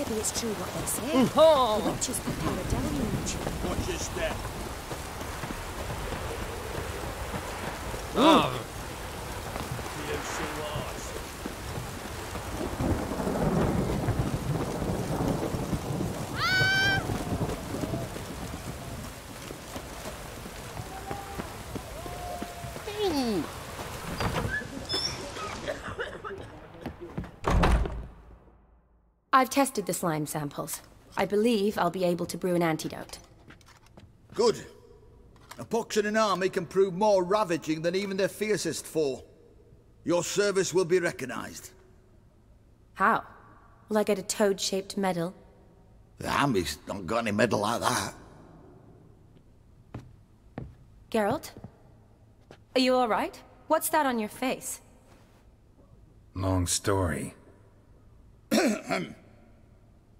Maybe it's true what they say. The witches put down a deluge. Watch your step. Oh. You so lost. I've tested the slime samples. I believe I'll be able to brew an antidote. Good. A pox in an army can prove more ravaging than even their fiercest foe. Your service will be recognized. How? Will I get a toad-shaped medal? The army's not got any medal like that. Geralt? Are you all right? What's that on your face? Long story.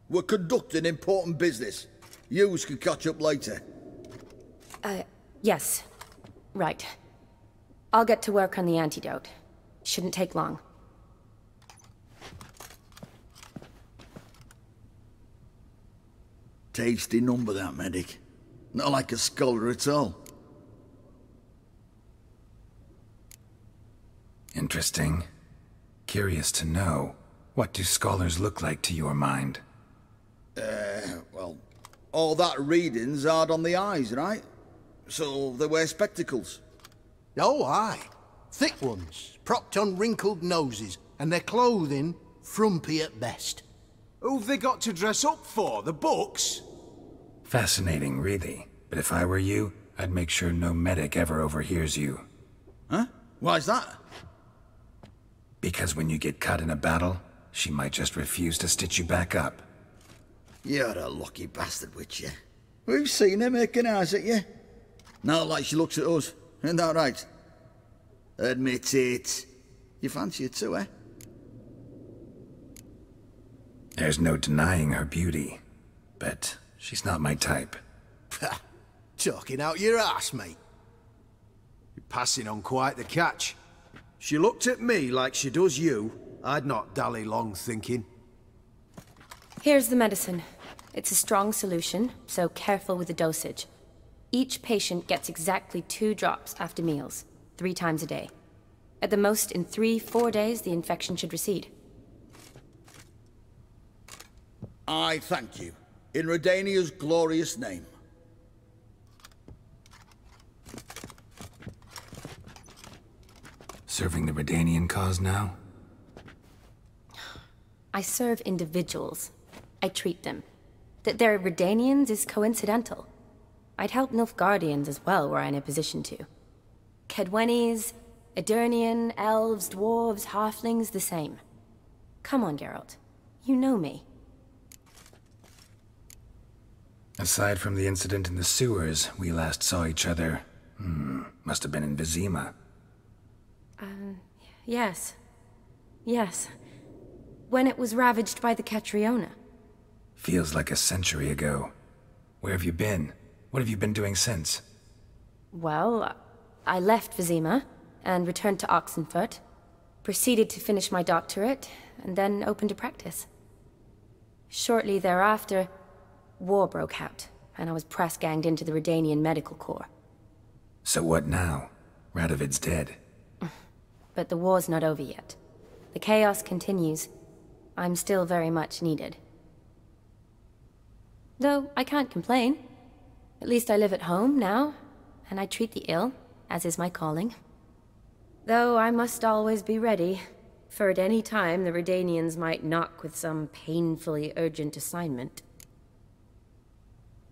We're conducting important business. Yous can catch up later. Yes. Right. I'll get to work on the antidote. Shouldn't take long. Tasty number, that medic. Not like a scholar at all. Interesting. Curious to know, what do scholars look like to your mind? Well, all that reading's hard on the eyes, right? So they wear spectacles. Oh, aye. Thick ones, propped on wrinkled noses, and their clothing frumpy at best. Who've they got to dress up for? The books? Fascinating, really. But if I were you, I'd make sure no medic ever overhears you. Huh? Why's that? Because when you get cut in a battle, she might just refuse to stitch you back up. You're a lucky bastard, Witcher. We've seen her making eyes at you. Not like she looks at us. Isn't that right? Admit it. You fancy her too, eh? There's no denying her beauty, but she's not my type. Talking out your ass, mate. You're passing on quite the catch. She looked at me like she does you. I'd not dally long thinking. Here's the medicine. It's a strong solution, so careful with the dosage. Each patient gets exactly 2 drops after meals, 3 times a day. At the most, in 3-4 days, the infection should recede. I thank you. In Redania's glorious name. Serving the Redanian cause now? I serve individuals. I treat them. That they're Redanians is coincidental. I'd help Nilfgaardians as well were I in a position to. Kedwenis, Edirnian, elves, dwarves, halflings, the same. Come on, Geralt. You know me. Aside from the incident in the sewers, we last saw each other... must have been in Vizima. Yes. Yes. When it was ravaged by the Cetriona. Feels like a century ago. Where have you been? What have you been doing since? Well, I left Vizima and returned to Oxenfurt, proceeded to finish my doctorate, and then opened a practice. Shortly thereafter, war broke out, and I was press-ganged into the Redanian Medical Corps. So what now? Radovid's dead. But the war's not over yet. The chaos continues. I'm still very much needed. Though I can't complain. At least I live at home now, and I treat the ill, as is my calling. Though I must always be ready, for at any time the Redanians might knock with some painfully urgent assignment.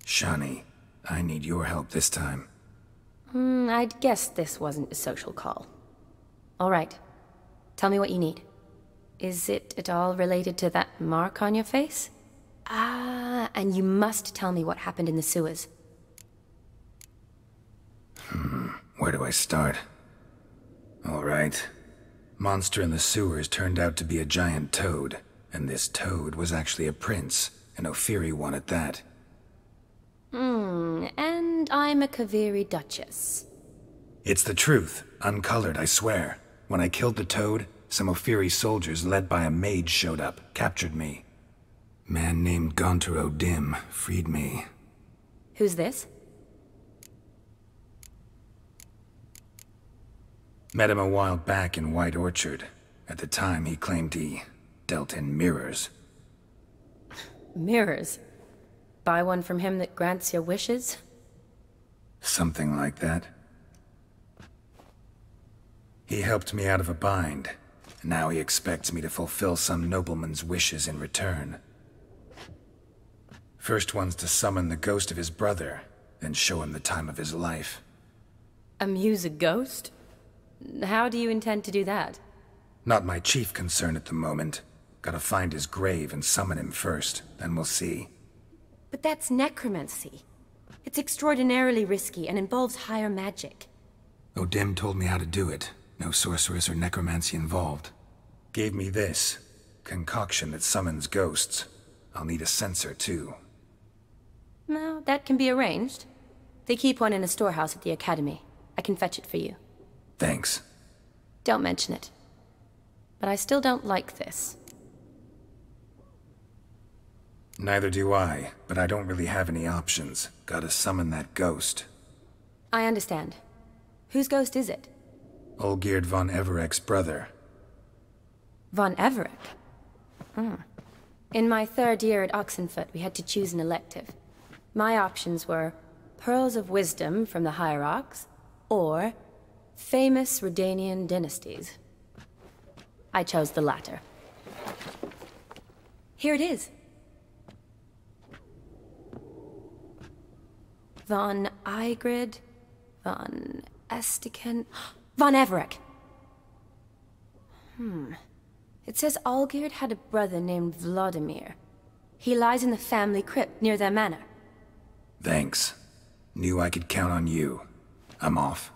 Shani, I need your help this time. I'd guess this wasn't a social call. All right. Tell me what you need. Is it at all related to that mark on your face? Ah, and you must tell me what happened in the sewers. Where do I start? All right. Monster in the sewers turned out to be a giant toad, and this toad was actually a prince, an Ophiri one at that. And I'm a Kaviri duchess. It's the truth, uncolored, I swear. When I killed the toad, some Ophiri soldiers led by a mage showed up, captured me. Man named TRrodC freed me. Who's this? Met him a while back in White Orchard. At the time, he claimed he dealt in mirrors. Mirrors? Buy one from him that grants your wishes? Something like that. He helped me out of a bind. Now he expects me to fulfill some nobleman's wishes in return. First one's to summon the ghost of his brother, then show him the time of his life. Amuse a ghost? How do you intend to do that? Not my chief concern at the moment. Gotta find his grave and summon him first, then we'll see. But that's necromancy. It's extraordinarily risky and involves higher magic. TRrodC told me how to do it. No sorceress or necromancy involved. Gave me this concoction that summons ghosts. I'll need a censer too. No, that can be arranged. They keep one in a storehouse at the academy. I can fetch it for you. Thanks. Don't mention it. But I still don't like this. Neither do I, but I don't really have any options. Gotta summon that ghost. I understand. Whose ghost is it? Olgierd von Everek's brother. Von Everek? In my third year at Oxenfoot, we had to choose an elective. My options were Pearls of Wisdom from the Hierarchs, or Famous Redanian Dynasties. I chose the latter. Here it is. Von Igrid, von Estiken, von Everek. It says Olgierd had a brother named Vladimir. He lies in the family crypt near their manor. Thanks. Knew I could count on you. I'm off.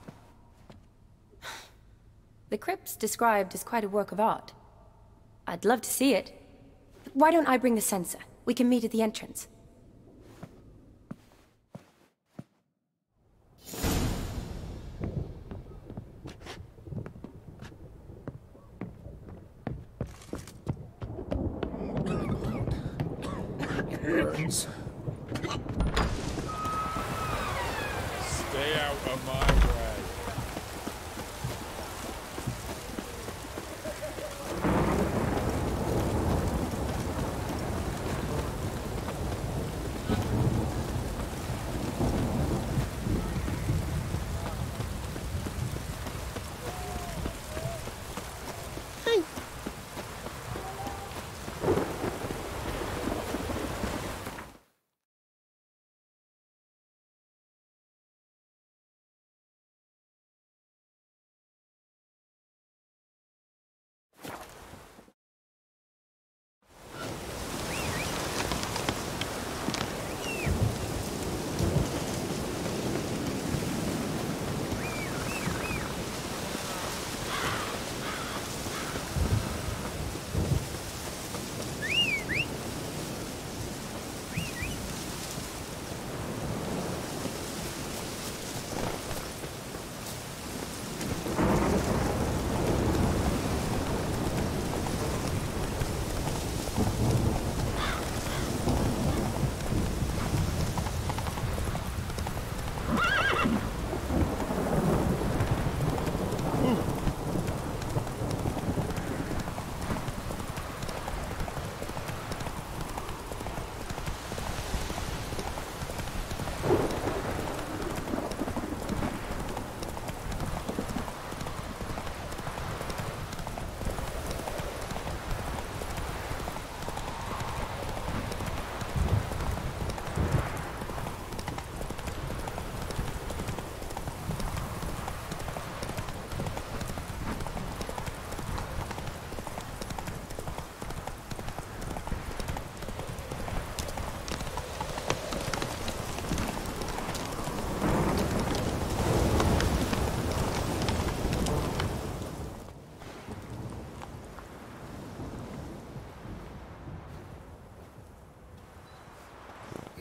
The crypt's described as quite a work of art. I'd love to see it. Why don't I bring the censer? We can meet at the entrance. Burns. Stay out of my way.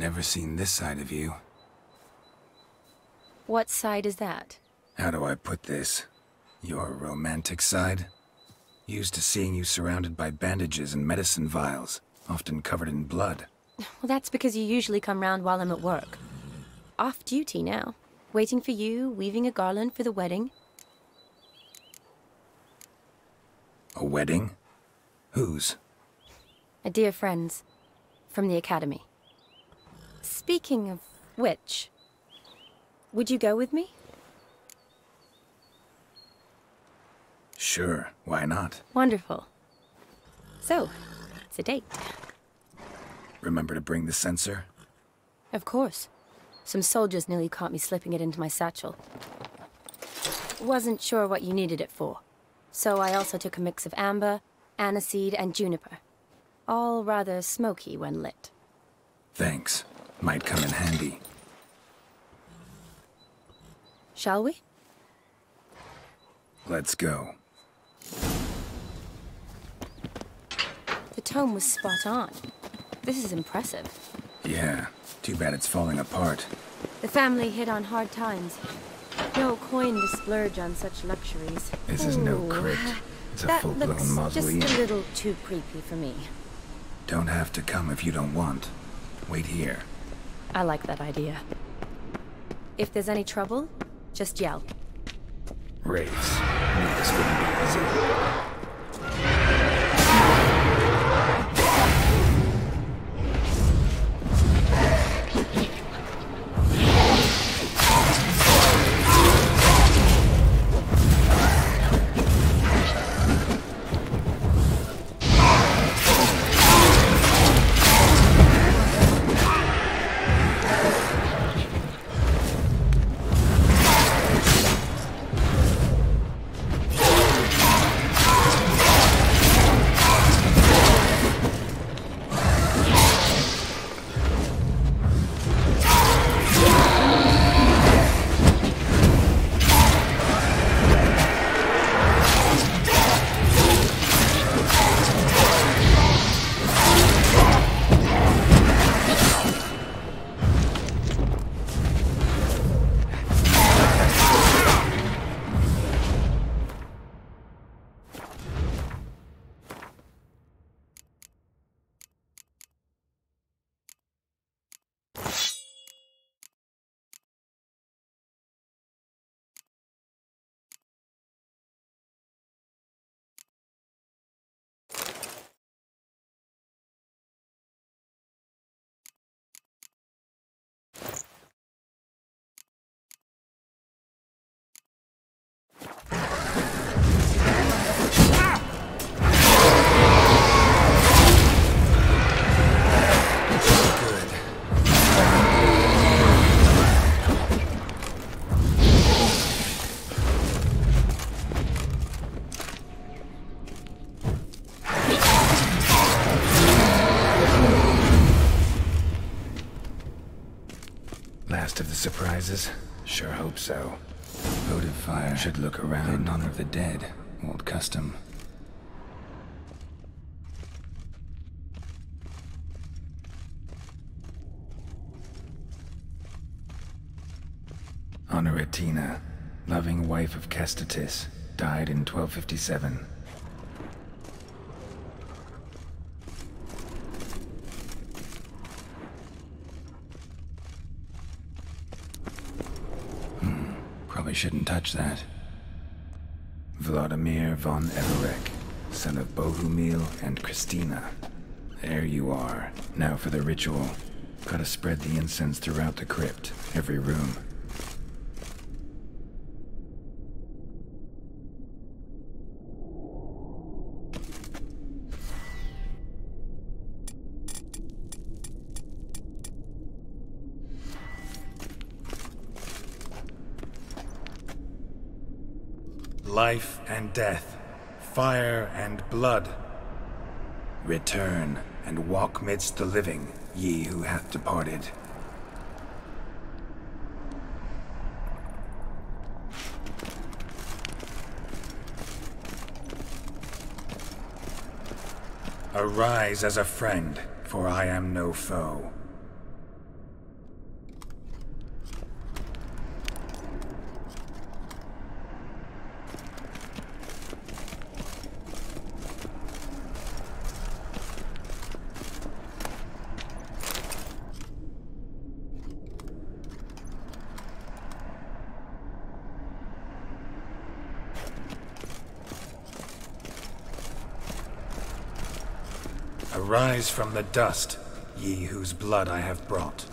Never seen this side of you. What side is that? How do I put this? Your romantic side? Used to seeing you surrounded by bandages and medicine vials. often covered in blood. Well, that's because you usually come round while I'm at work. Off duty now. Waiting for you, weaving a garland for the wedding. A wedding? Whose? A dear friend's. From the academy. Speaking of which, would you go with me? Sure, why not? Wonderful. So, it's a date. Remember to bring the censer? Of course. Some soldiers nearly caught me slipping it into my satchel. Wasn't sure what you needed it for, so I also took a mix of amber, aniseed, and juniper. All rather smoky when lit. Thanks. Might come in handy. Shall we? Let's go. The tome was spot on. This is impressive. Yeah, too bad it's falling apart. The family hit on hard times. No coin to splurge on such luxuries. This is no Ooh, crypt. It's a that full-blown looks mausoleum. just a little too creepy for me. Don't have to come if you don't want. Wait here. I like that idea. If there's any trouble, just yell. Wraiths. Knew this wouldn't be easy. Last of the surprises? Sure hope so. Votive fire should look around in honor of the dead. Old custom. Honoratina, loving wife of Kestatis, died in 1257. Probably shouldn't touch that. Vladimir von Everek, son of Bohumil and Christina. There you are. Now for the ritual. Gotta spread the incense throughout the crypt, every room. Life and death, fire and blood. Return and walk midst the living, ye who hath departed. Arise as a friend, for I am no foe. Arise from the dust, ye whose blood I have brought.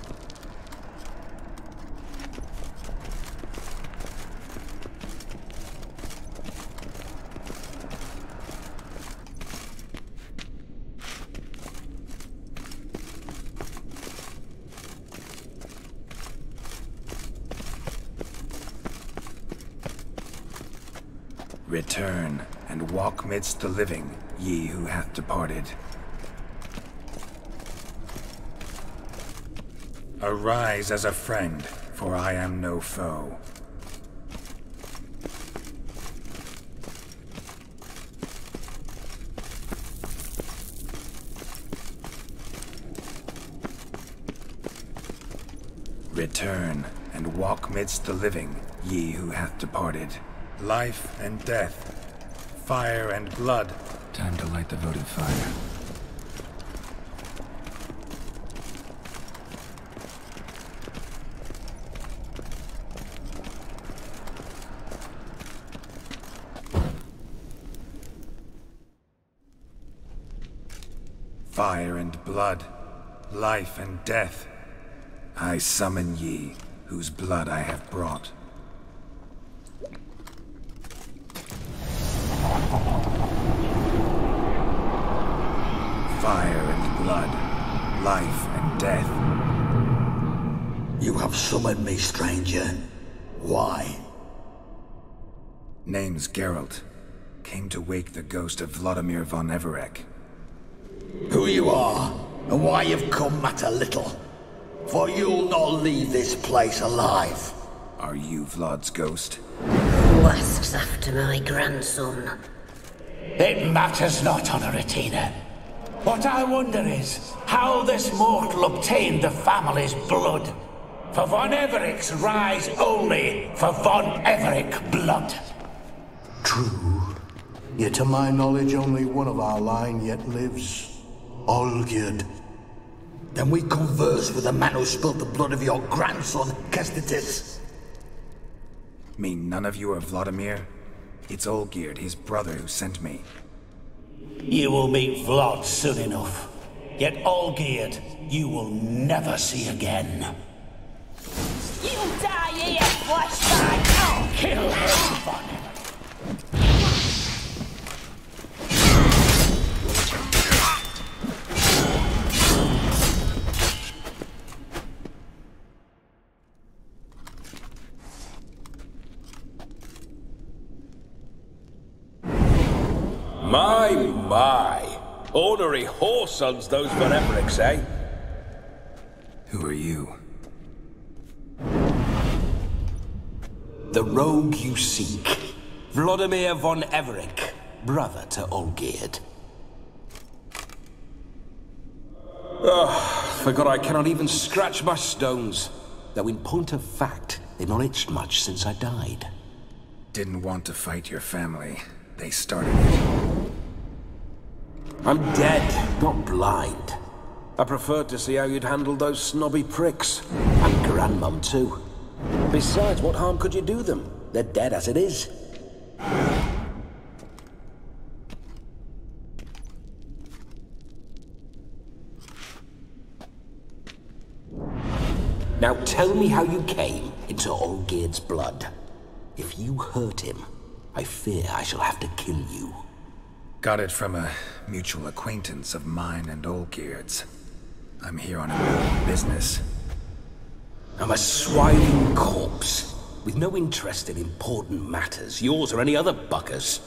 Return, and walk midst the living, ye who hath departed. Arise as a friend, for I am no foe. Return, and walk midst the living, ye who hath departed. Life and death, fire and blood. Time to light the votive fire. Fire and blood, life and death. I summon ye, whose blood I have brought. Fire and blood, life and death. You have summoned me, stranger. Why? Name's Geralt. Came to wake the ghost of Vladimir von Everec. Who you are, and why you've come matter little. For you'll not leave this place alive. Are you Vlad's ghost? Who asks after my grandson? It matters not, Honoratina. What I wonder is how this mortal obtained the family's blood. For von Everec's rise only for von Everec blood. True. Yet to my knowledge, only one of our line yet lives. Olgierd. Then we converse with the man who spilled the blood of your grandson, Kestitis. Mean none of you are Vladimir? It's Olgierd, his brother, who sent me. You will meet Vlad soon enough. Yet Olgierd, you will never see again. You die here, flashback! I'll kill everyone. My. Ornery whoresons those von Everecs, eh? Who are you? The rogue you seek. Vladimir von Everec, brother to Olgierd. Forgot I cannot even scratch my stones. Though in point of fact, they've not itched much since I died. Didn't want to fight your family. They started it. I'm dead, not blind. I preferred to see how you'd handle those snobby pricks. And Grandmum, too. Besides, what harm could you do them? They're dead as it is. Now tell me how you came into Olgierd's blood. If you hurt him, I fear I shall have to kill you. Got it from a mutual acquaintance of mine and Olgierd's. I'm here on important business. I'm a swiving corpse, with no interest in important matters, yours or any other buckers.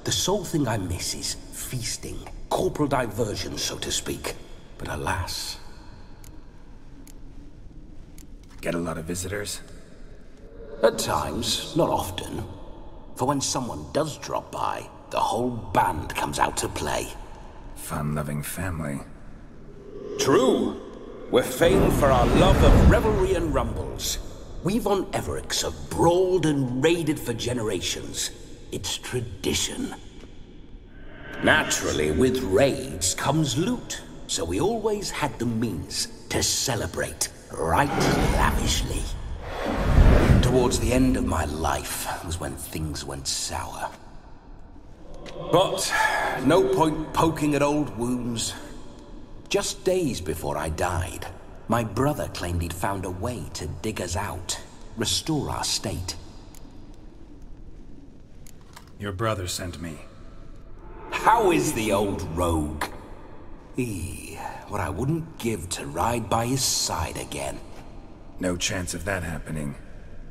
The sole thing I miss is feasting, corporal diversion, so to speak. But alas... Get a lot of visitors? At times, not often. For when someone does drop by, the whole band comes out to play. Fun-loving family. True. We're famed for our love of revelry and rumbles. We von Everecs have brawled and raided for generations. It's tradition. Naturally, with raids comes loot, so we always had the means to celebrate right lavishly. Towards the end of my life was when things went sour. But no point poking at old wounds. Just days before I died, my brother claimed he'd found a way to dig us out, restore our state. Your brother sent me. How is the old rogue? What I wouldn't give to ride by his side again. No chance of that happening.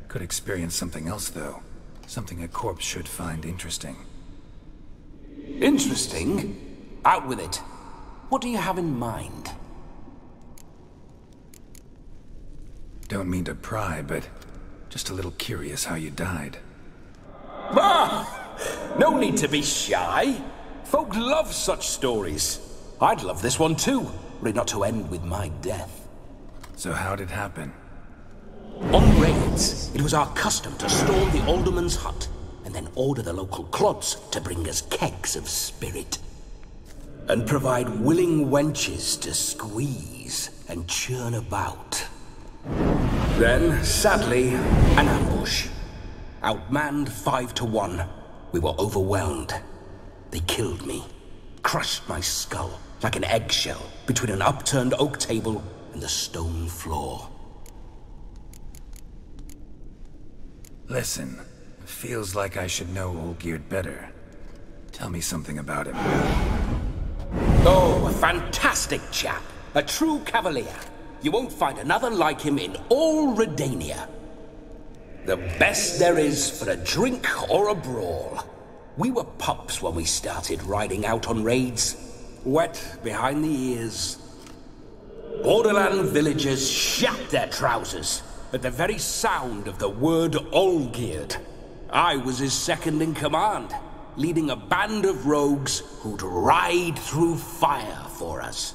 Could experience something else, though. Something a corpse should find interesting. Interesting? Out with it. What do you have in mind? Don't mean to pry, but just a little curious how you died. No need to be shy. Folk love such stories. I'd love this one too, were it not to end with my death. So how'd it happen? On raids, it was our custom to storm the alderman's hut, and then order the local clods to bring us kegs of spirit. And provide willing wenches to squeeze and churn about. Then, sadly, an ambush. Outmanned 5 to 1. We were overwhelmed. They killed me. Crushed my skull like an eggshell between an upturned oak table and the stone floor. Listen, it feels like I should know Olgierd better. Tell me something about him. Oh, a fantastic chap. A true cavalier. You won't find another like him in all Redania. The best there is for a drink or a brawl. We were pups when we started riding out on raids. Wet behind the ears. Borderland villagers shat their trousers at the very sound of the word Olgierd. I was his second in command, leading a band of rogues who'd ride through fire for us.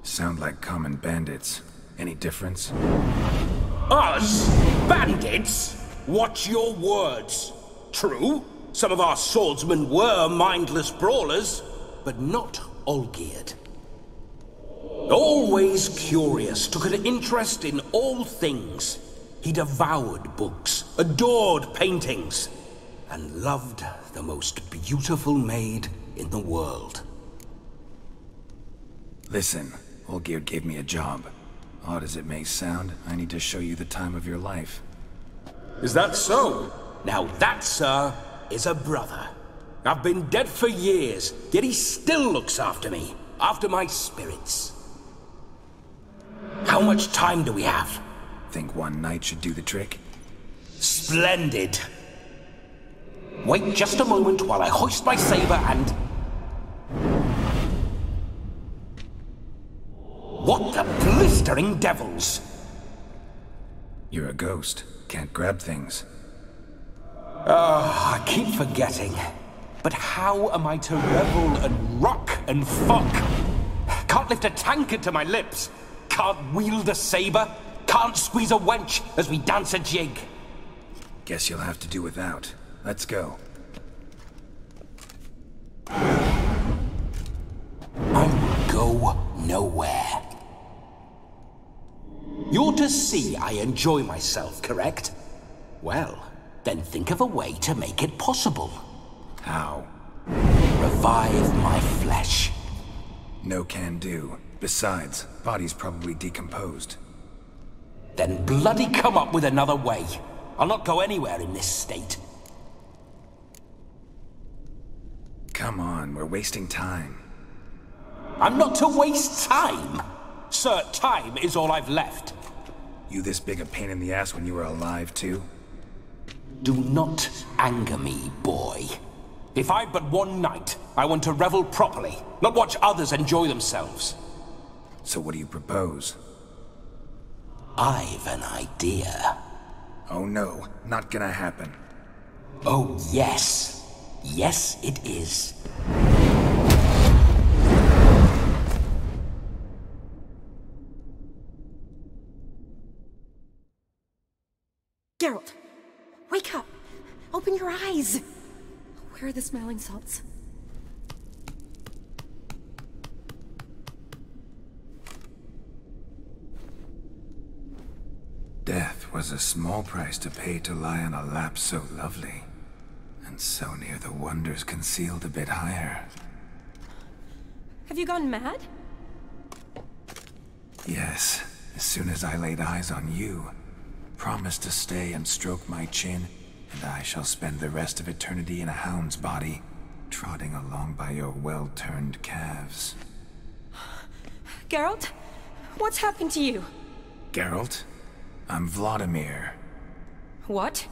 Sound like common bandits. Any difference? Us? Bandits? Watch your words. True, some of our swordsmen were mindless brawlers, but not Olgierd. Always curious, took an interest in all things. He devoured books, adored paintings, and loved the most beautiful maid in the world. Listen, Olgierd gave me a job. Odd as it may sound, I need to show you the time of your life. Is that so? Now that, sir, is a brother. I've been dead for years, yet he still looks after me, after my spirits. How much time do we have? Think one night should do the trick? Splendid. Wait just a moment while I hoist my saber and... What the blistering devils? You're a ghost. Can't grab things. I keep forgetting. But how am I to revel and rock and fuck? Can't lift a tankard to my lips. Can't wield a saber. Can't squeeze a wench as we dance a jig. Guess you'll have to do without. Let's go. I will go nowhere. You're to see I enjoy myself, correct? Well, then think of a way to make it possible. How? Revive my flesh. No can do. Besides, body's probably decomposed. Then bloody come up with another way. I'll not go anywhere in this state. Come on, we're wasting time. I'm not to waste time. Sir, time is all I've left. You this big a pain in the ass when you were alive, too? Do not anger me, boy. If I've but one night, I want to revel properly, not watch others enjoy themselves. So what do you propose? I've an idea. Oh no, not gonna happen. Oh yes. Yes, it is. Geralt, wake up! Open your eyes! Where are the smelling salts? Death was a small price to pay to lie on a lap so lovely, and so near the wonders concealed a bit higher. Have you gone mad? Yes, as soon as I laid eyes on you. Promise to stay and stroke my chin, and I shall spend the rest of eternity in a hound's body, trotting along by your well-turned calves. Geralt? What's happened to you? Geralt? I'm Vladimir. What?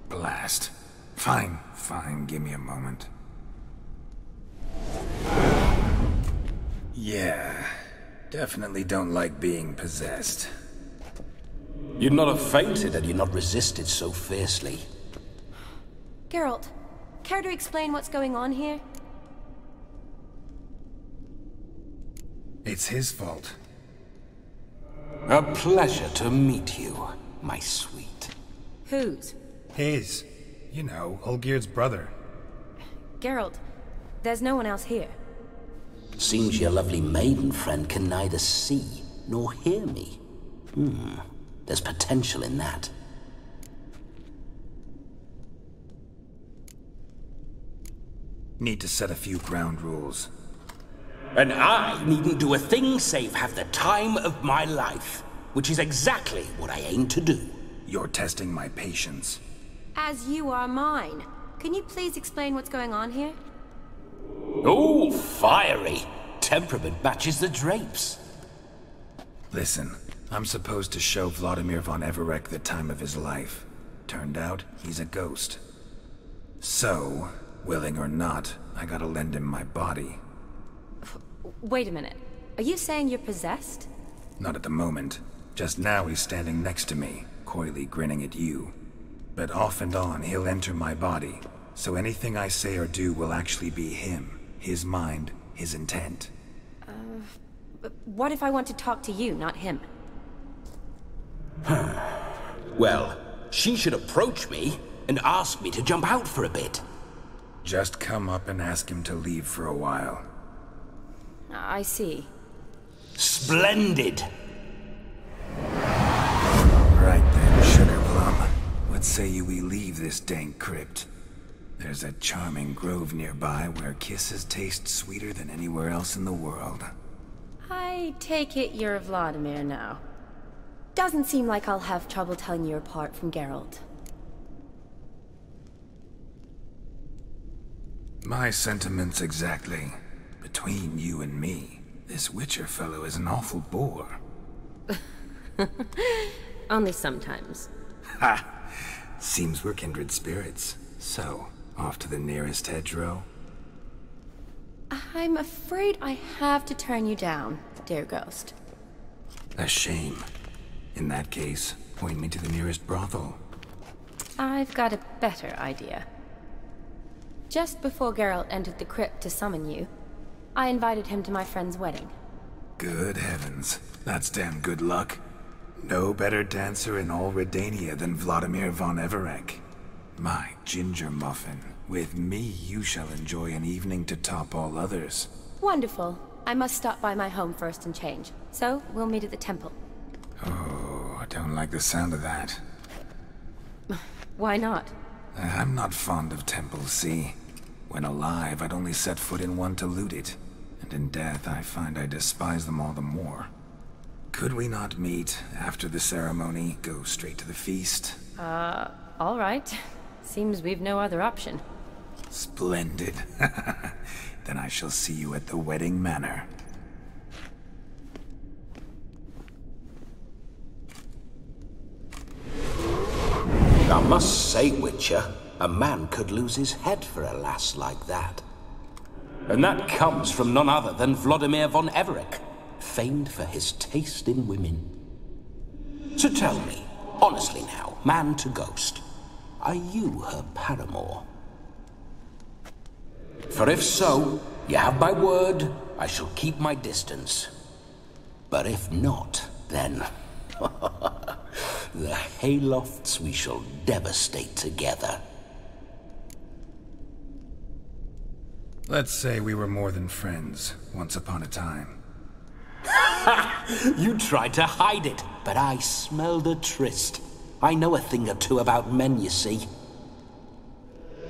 Blast. Fine, give me a moment. Yeah, definitely don't like being possessed. You'd not have fainted had you not resisted so fiercely. Geralt, care to explain what's going on here? It's his fault. A pleasure to meet you, my sweet. Whose? His. You know, Olgierd's brother. Geralt, there's no one else here. Seems your lovely maiden friend can neither see nor hear me. There's potential in that. Need to set a few ground rules. And I needn't do a thing save have the time of my life, which is exactly what I aim to do. You're testing my patience. As you are mine. Can you please explain what's going on here? Oh, fiery. Temperament matches the drapes. Listen, I'm supposed to show Vladimir von Everec the time of his life. Turned out, he's a ghost. So, willing or not, I gotta lend him my body. Wait a minute. Are you saying you're possessed? Not at the moment. Just now he's standing next to me, coyly grinning at you. But off and on, he'll enter my body. So anything I say or do will actually be him. His mind, his intent. What if I want to talk to you, not him? Well, she should approach me and ask me to jump out for a bit. Just come up and ask him to leave for a while. I see. Splendid! Right then, Sugar Plum. What say you we leave this dank crypt? There's a charming grove nearby where kisses taste sweeter than anywhere else in the world. I take it you're Vladimir now. Doesn't seem like I'll have trouble telling you apart from Geralt. My sentiments exactly. Between you and me, this Witcher fellow is an awful bore. Only sometimes. Ha! Seems we're kindred spirits. So, off to the nearest hedgerow? I'm afraid I have to turn you down, dear ghost. A shame. In that case, point me to the nearest brothel. I've got a better idea. Just before Geralt entered the crypt to summon you, I invited him to my friend's wedding. Good heavens. That's damn good luck. No better dancer in all Redania than Vladimir von Everec. My ginger muffin. With me, you shall enjoy an evening to top all others. Wonderful. I must stop by my home first and change. So, we'll meet at the temple. Oh, I don't like the sound of that. Why not? I'm not fond of temples, see? When alive, I'd only set foot in one to loot it. And in death, I find I despise them all the more. Could we not meet after the ceremony, go straight to the feast? All right. Seems we've no other option. Splendid. Then I shall see you at the wedding manor. I must say, Witcher, a man could lose his head for a lass like that. And that comes from none other than Vladimir von Everec, famed for his taste in women. So tell me, honestly now, man to ghost, are you her paramour? For if so, you have my word, I shall keep my distance. But if not, then... the haylofts we shall devastate together. Let's say we were more than friends, once upon a time. You tried to hide it, but I smelled a tryst. I know a thing or two about men, you see.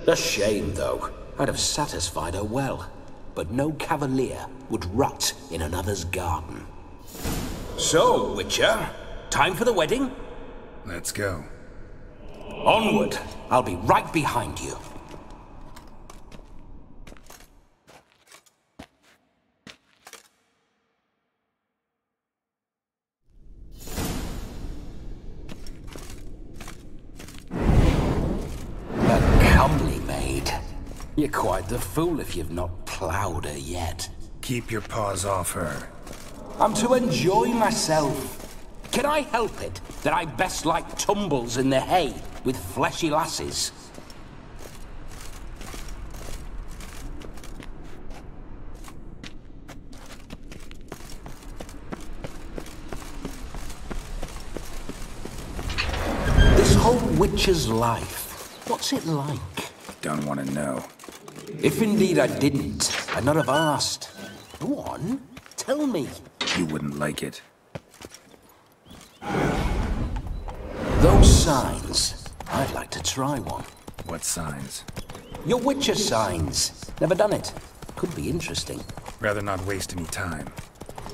A shame, though. I'd have satisfied her well, but no cavalier would rot in another's garden. So, Witcher, time for the wedding? Let's go. Onward. I'll be right behind you. Comely maid. You're quite the fool if you've not ploughed her yet. Keep your paws off her. I'm to enjoy myself. Can I help it that I best like tumbles in the hay with fleshy lasses? This whole witcher's life, what's it like? Don't want to know. If indeed I didn't, I'd not have asked. Go on, tell me. You wouldn't like it. Those signs, I'd like to try one. What signs? Your Witcher signs. Never done it. Could be interesting. Rather not waste any time.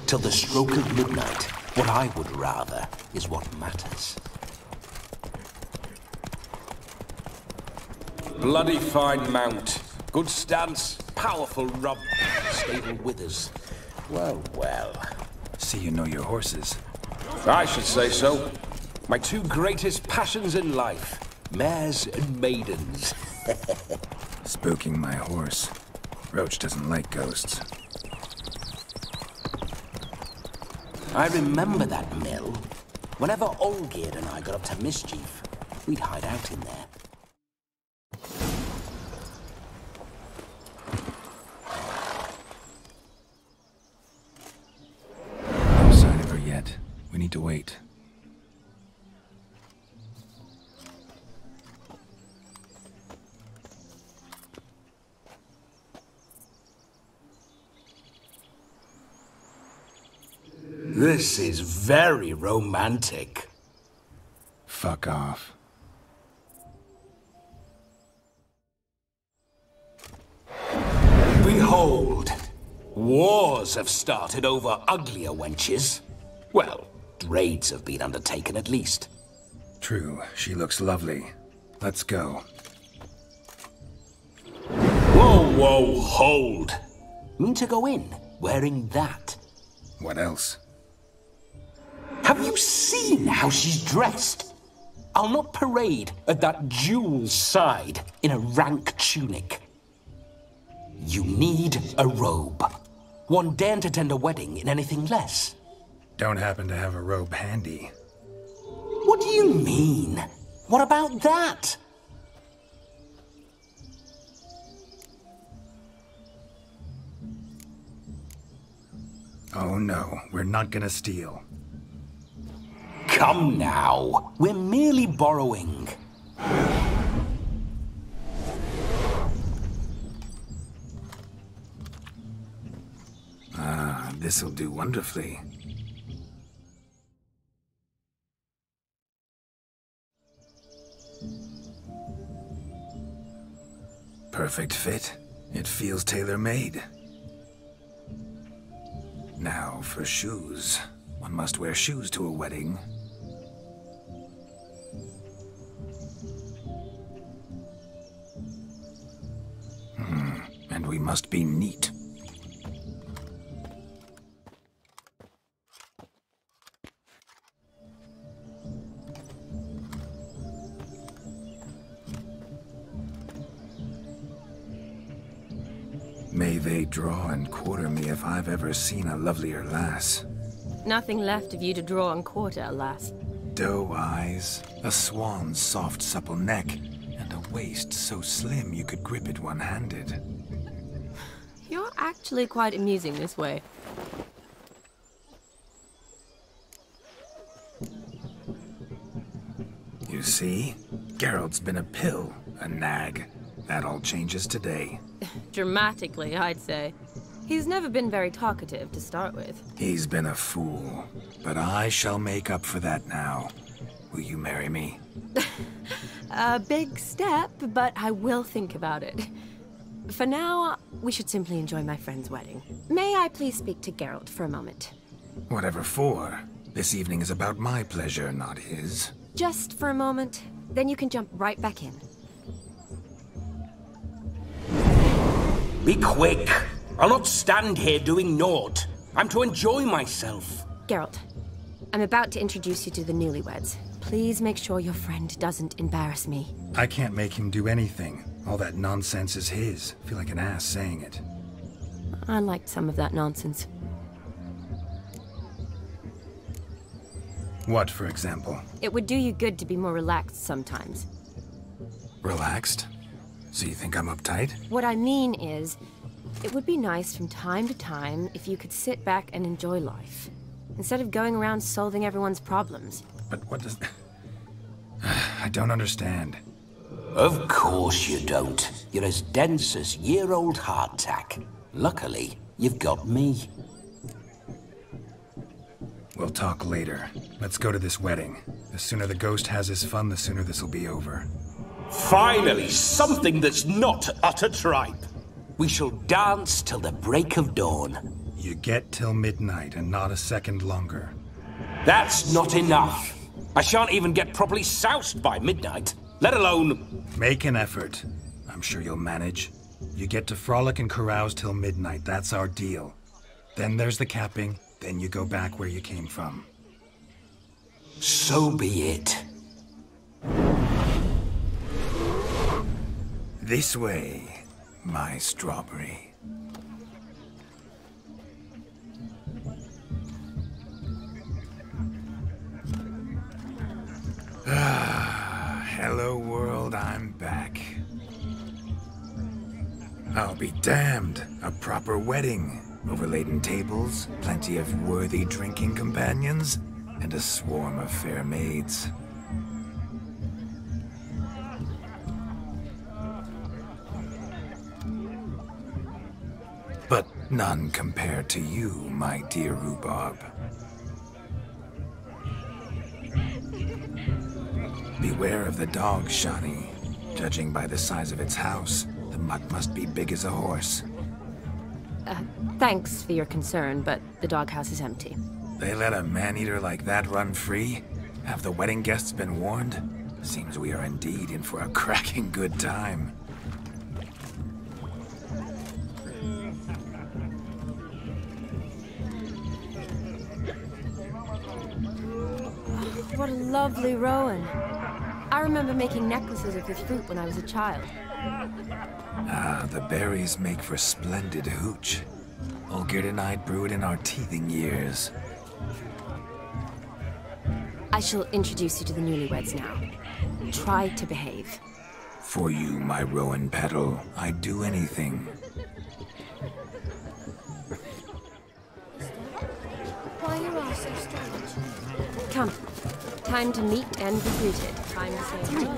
Till the stroke of midnight, what I would rather is what matters. Bloody fine mount. Good stance, powerful rub. Stable withers. Well, well. See you know your horses. I should say so. My two greatest passions in life. Mares and maidens. Spooking my horse. Roach doesn't like ghosts. I remember that mill. Whenever Olgierd and I got up to mischief, we'd hide out in there. No sign of her yet. We need to wait. This is very romantic. Fuck off. Behold, wars have started over uglier wenches. Well, raids have been undertaken at least. True, she looks lovely. Let's go. Whoa, whoa, hold. Mean to go in wearing that? What else? Have you seen how she's dressed? I'll not parade at that jewel's side in a rank tunic. You need a robe. One daren't attend a wedding in anything less. Don't happen to have a robe handy. What do you mean? What about that? Oh no, we're not gonna steal. Come now, we're merely borrowing. Ah, this'll do wonderfully. Perfect fit. It feels tailor-made. Now for shoes. One must wear shoes to a wedding. And we must be neat. May they draw and quarter me if I've ever seen a lovelier lass. Nothing left of you to draw and quarter, alas. Doe eyes, a swan's soft supple neck, and a waist so slim you could grip it one-handed. You're actually quite amusing this way. You see? Geralt's been a pill, a nag. That all changes today. Dramatically, I'd say. He's never been very talkative to start with. He's been a fool, but I shall make up for that now. Will you marry me? A big step, but I will think about it. For now, we should simply enjoy my friend's wedding. May I please speak to Geralt for a moment? Whatever for. This evening is about my pleasure, not his. Just for a moment, then you can jump right back in. Be quick! I'll not stand here doing naught. I'm to enjoy myself. Geralt, I'm about to introduce you to the newlyweds. Please make sure your friend doesn't embarrass me. I can't make him do anything. All that nonsense is his. I feel like an ass saying it. I liked some of that nonsense. What, for example? It would do you good to be more relaxed sometimes. Relaxed? So you think I'm uptight? What I mean is, it would be nice from time to time if you could sit back and enjoy life, instead of going around solving everyone's problems. But what does... I don't understand. Of course you don't. You're as dense as year-old hardtack. Luckily, you've got me. We'll talk later. Let's go to this wedding. The sooner the ghost has his fun, the sooner this'll be over. Finally, something that's not utter tripe. We shall dance till the break of dawn. You get till midnight and not a second longer. That's not enough. I shan't even get properly soused by midnight, let alone... Make an effort. I'm sure you'll manage. You get to frolic and carouse till midnight, that's our deal. Then there's the capping, then you go back where you came from. So be it. This way, my strawberry. Hello world, I'm back. I'll be damned. A proper wedding. Overladen tables, plenty of worthy drinking companions, and a swarm of fair maids. But none compared to you, my dear rhubarb. Beware of the dog, CHII. Judging by the size of its house, the mutt must be big as a horse. Thanks for your concern, but the doghouse is empty. They let a man-eater like that run free? Have the wedding guests been warned? Seems we are indeed in for a cracking good time. What a lovely rowan. I remember making necklaces of this fruit when I was a child. Ah, the berries make for splendid hooch. Olgerd and I brewed in our teething years. I shall introduce you to the newlyweds now. Try to behave. For you, my rowan petal, I'd do anything. Why are you all so strange? Come. Time to meet and be greeted. Time to say hello.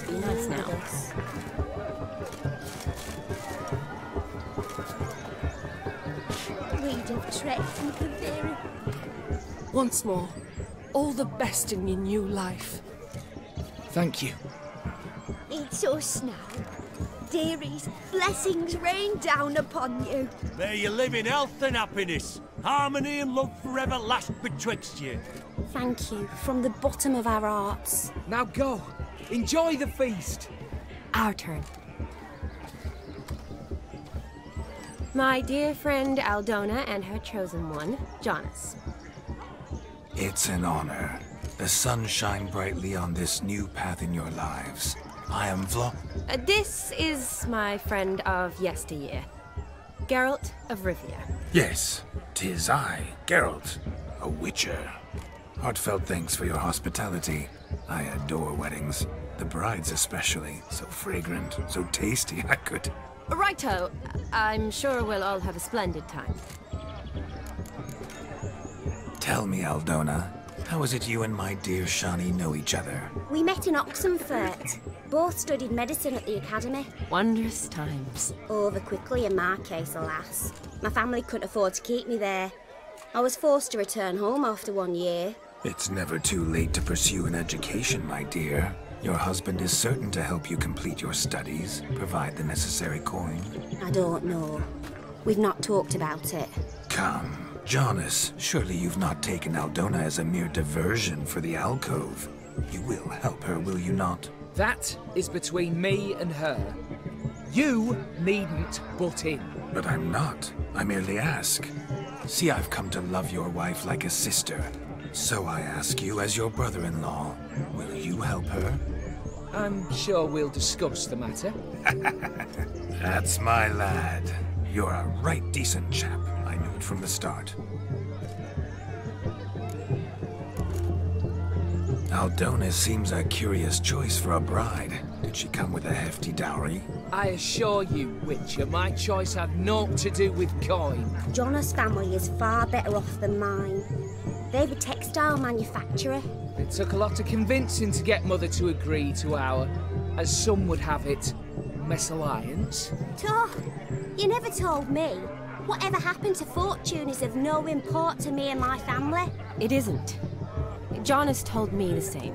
Be nice now. We'd have trekked and Kaveri. Once more, all the best in your new life. Thank you. It's us now. Dearies, blessings rain down upon you. May you live in health and happiness. Harmony and love forever last betwixt you. Thank you from the bottom of our hearts. Now go. Enjoy the feast. Our turn. My dear friend Aldona and her chosen one, Jonas. It's an honor. The sun shine brightly on this new path in your lives. I am This is my friend of yesteryear, Geralt of Rivia. Yes, 'tis I, Geralt, a witcher. Heartfelt thanks for your hospitality. I adore weddings. The brides especially. So fragrant, so tasty, I could... Righto. I'm sure we'll all have a splendid time. Tell me, Aldona, how is it you and my dear CHII know each other? We met in Oxenfurt. Both studied medicine at the academy. Wondrous times. Over quickly in my case, alas. My family couldn't afford to keep me there. I was forced to return home after 1 year. It's never too late to pursue an education, my dear. Your husband is certain to help you complete your studies, provide the necessary coin. I don't know. We've not talked about it. Come, Jonas, surely you've not taken Aldona as a mere diversion for the alcove. You will help her, will you not? That is between me and her. You needn't butt in. But I'm not. I merely ask. See, I've come to love your wife like a sister. So I ask you, as your brother-in-law, will you help her? I'm sure we'll discuss the matter. That's my lad. You're a right decent chap. I knew it from the start. Aldona seems a curious choice for a bride. Did she come with a hefty dowry? I assure you, Witcher, my choice had naught to do with coin. Jonas' family is far better off than mine. They're a textile manufacturer. It took a lot of convincing to get Mother to agree to our, as some would have it, mesalliance. You never told me. Whatever happened to fortune is of no import to me and my family. It isn't. Jonas told me the same.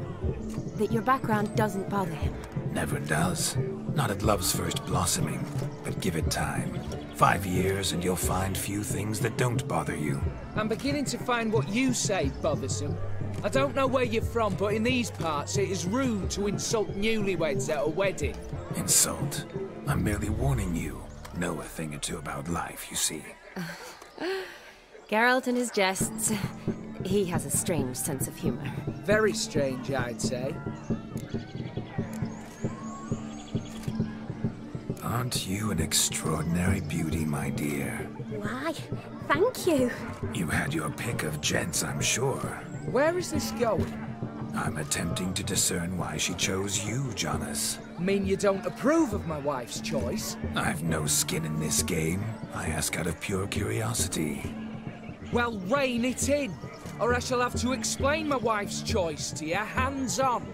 That your background doesn't bother him. Never does. Not at love's first blossoming. But give it time. 5 years and you'll find few things that don't bother you. I'm beginning to find what you say bothersome. I don't know where you're from, but in these parts it is rude to insult newlyweds at a wedding. Insult? I'm merely warning you. Know a thing or two about life, you see. Geralt and his jests. He has a strange sense of humor. Very strange, I'd say. Aren't you an extraordinary beauty, my dear? Why, thank you. You had your pick of gents, I'm sure. Where is this going? I'm attempting to discern why she chose you, Jonas. Mean you don't approve of my wife's choice? I've no skin in this game. I ask out of pure curiosity. Well, rein it in, or I shall have to explain my wife's choice to you hands-on.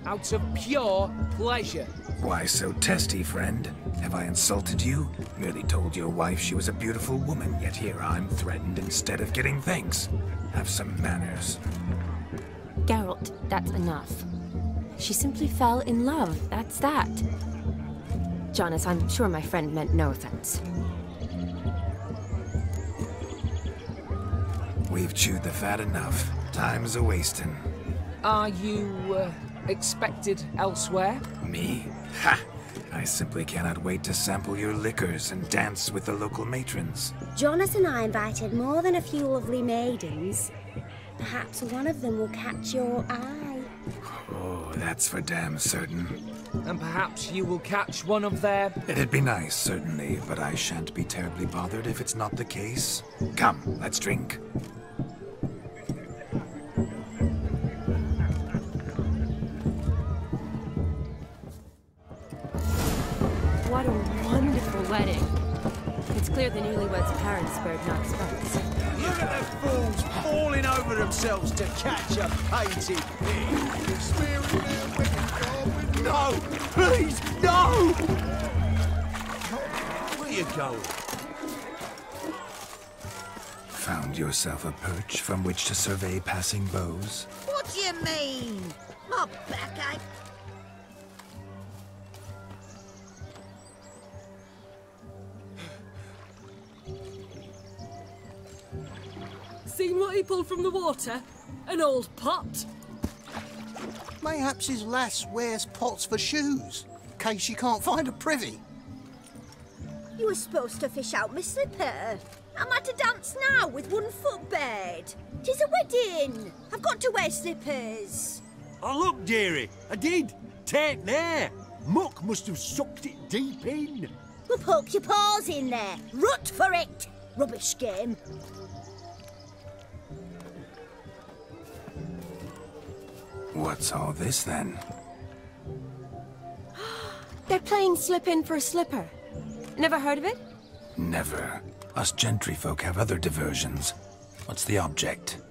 Out of pure pleasure. Why so testy, friend? Have I insulted you? Merely told your wife she was a beautiful woman, yet here I'm threatened instead of getting thanks. Have some manners. Geralt, that's enough. She simply fell in love, that's that. Jonas, I'm sure my friend meant no offense. We've chewed the fat enough. Time's a-wasting. Are you, expected elsewhere? Me? Ha! I simply cannot wait to sample your liquors and dance with the local matrons. Jonas and I invited more than a few lovely maidens. Perhaps one of them will catch your eye. Oh, that's for damn certain. And perhaps you will catch one of their... It'd be nice, certainly, but I shan't be terribly bothered if it's not the case. Come, let's drink. What a wonderful wedding. It's clear the newlyweds' parents spared no expense. Look at the fools falling over themselves to catch a painted pig. Smearing their wedding garb. No! Please, no! Where you going? Found yourself a perch from which to survey passing beaux? What do you mean? My backache. Seen what he pulled from the water? An old pot? Mayhaps his lass wears pots for shoes, in case she can't find a privy. You were supposed to fish out my slipper. I'm at a dance now with 1 foot bed. 'Tis a wedding. I've got to wear slippers. Oh, look, dearie. I did. Take there. Muck must have sucked it deep in. Well, poke your paws in there. Rut for it. Rubbish game. What's all this, then? They're playing slip-in for a slipper. Never heard of it? Never. Us gentry folk have other diversions. What's the object?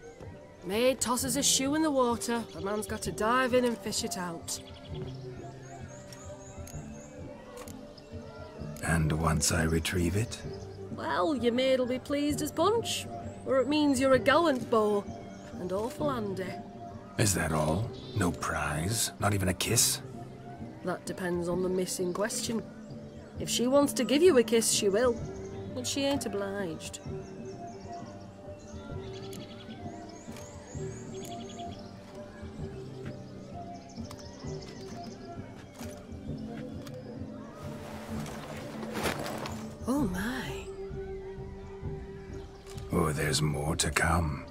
Maid tosses a shoe in the water. A man's got to dive in and fish it out. And once I retrieve it? Well, your maid'll be pleased as punch. Or it means you're a gallant beau. And awful handy. Is that all? No prize? Not even a kiss? That depends on the miss in question. If she wants to give you a kiss, she will. But she ain't obliged. there's more to come.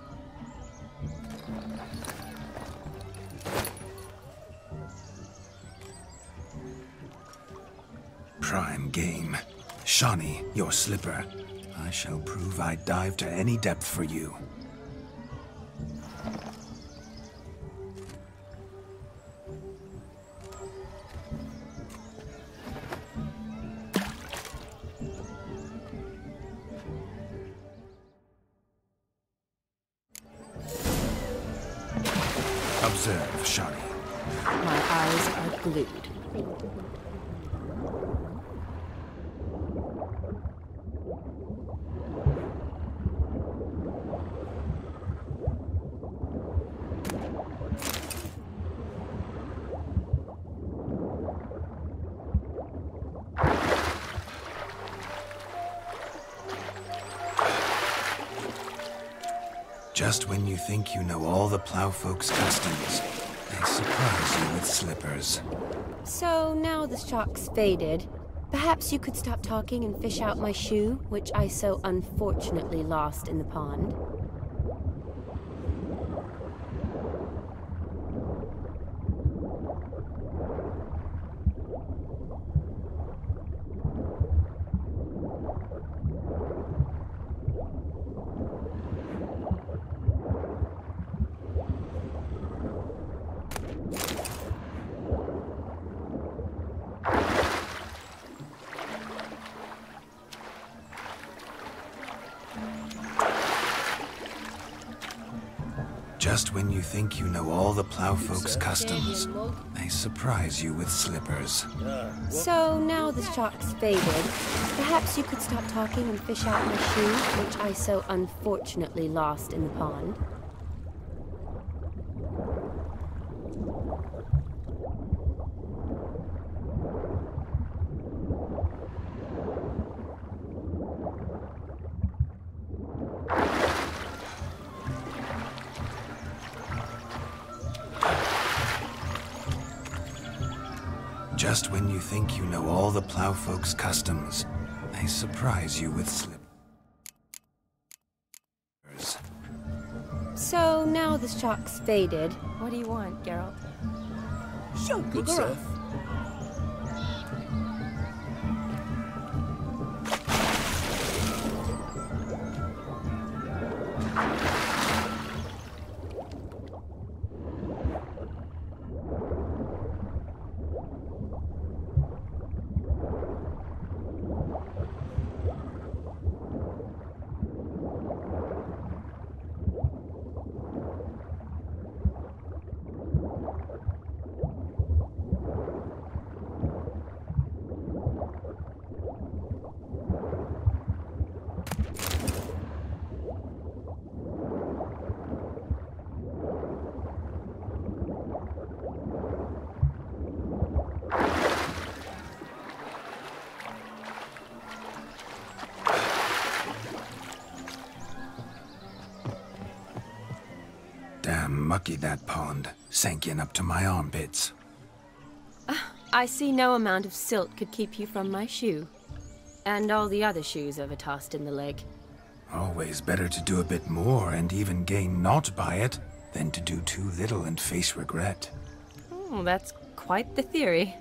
Prime game. Shawnee, your slipper. I shall prove I'd dive to any depth for you. Observe, Shawnee. My eyes are glued. Just when you think you know all the plowfolk's customs, they surprise you with slippers. So now the shock's faded. Perhaps you could stop talking and fish out my shoe, which I so unfortunately lost in the pond. Just when you think you know all the plowfolk's customs, they surprise you with slippers. So now the shock's faded. Perhaps you could stop talking and fish out my shoe, which I so unfortunately lost in the pond. Just when you think you know all the plowfolk's customs, they surprise you with slippers. So now the shock's faded. What do you want, Geralt? Good stuff. Damn mucky that pond, sank in up to my armpits. I see no amount of silt could keep you from my shoe. And all the other shoes ever tossed in the lake. Always better to do a bit more and even gain naught by it than to do too little and face regret. Oh, that's quite the theory.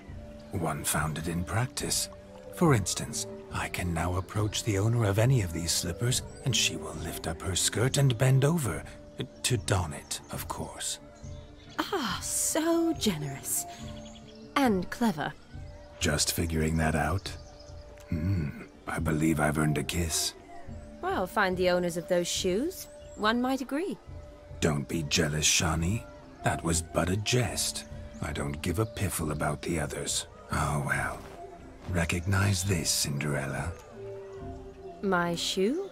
One founded in practice. For instance, I can now approach the owner of any of these slippers, and she will lift up her skirt and bend over, to don it, of course. Ah, so generous. And clever. Just figuring that out? I believe I've earned a kiss. Well, find the owners of those shoes. One might agree. Don't be jealous, Shawnee. That was but a jest. I don't give a piffle about the others. Oh well. Recognize this, Cinderella. My shoe?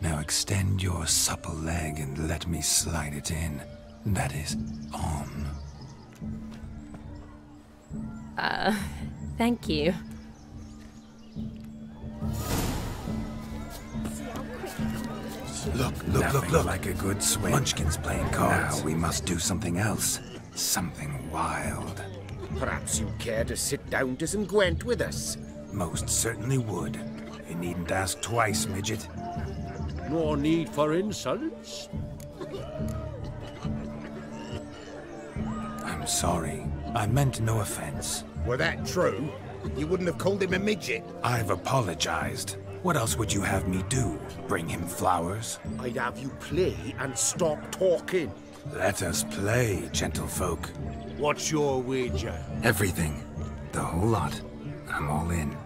Now extend your supple leg and let me slide it in. That is, on. Thank you. Look. Like a good swing. Munchkin's playing cards. Now we must do something else. Something wild. Perhaps you'd care to sit down to some Gwent with us? Most certainly would. You needn't ask twice, midget. No need for insolence. I'm sorry. I meant no offense. Were that true, you wouldn't have called him a midget. I've apologized. What else would you have me do? Bring him flowers? I'd have you play and stop talking. Let us play, gentlefolk. What's your wager? Everything. The whole lot. I'm all in.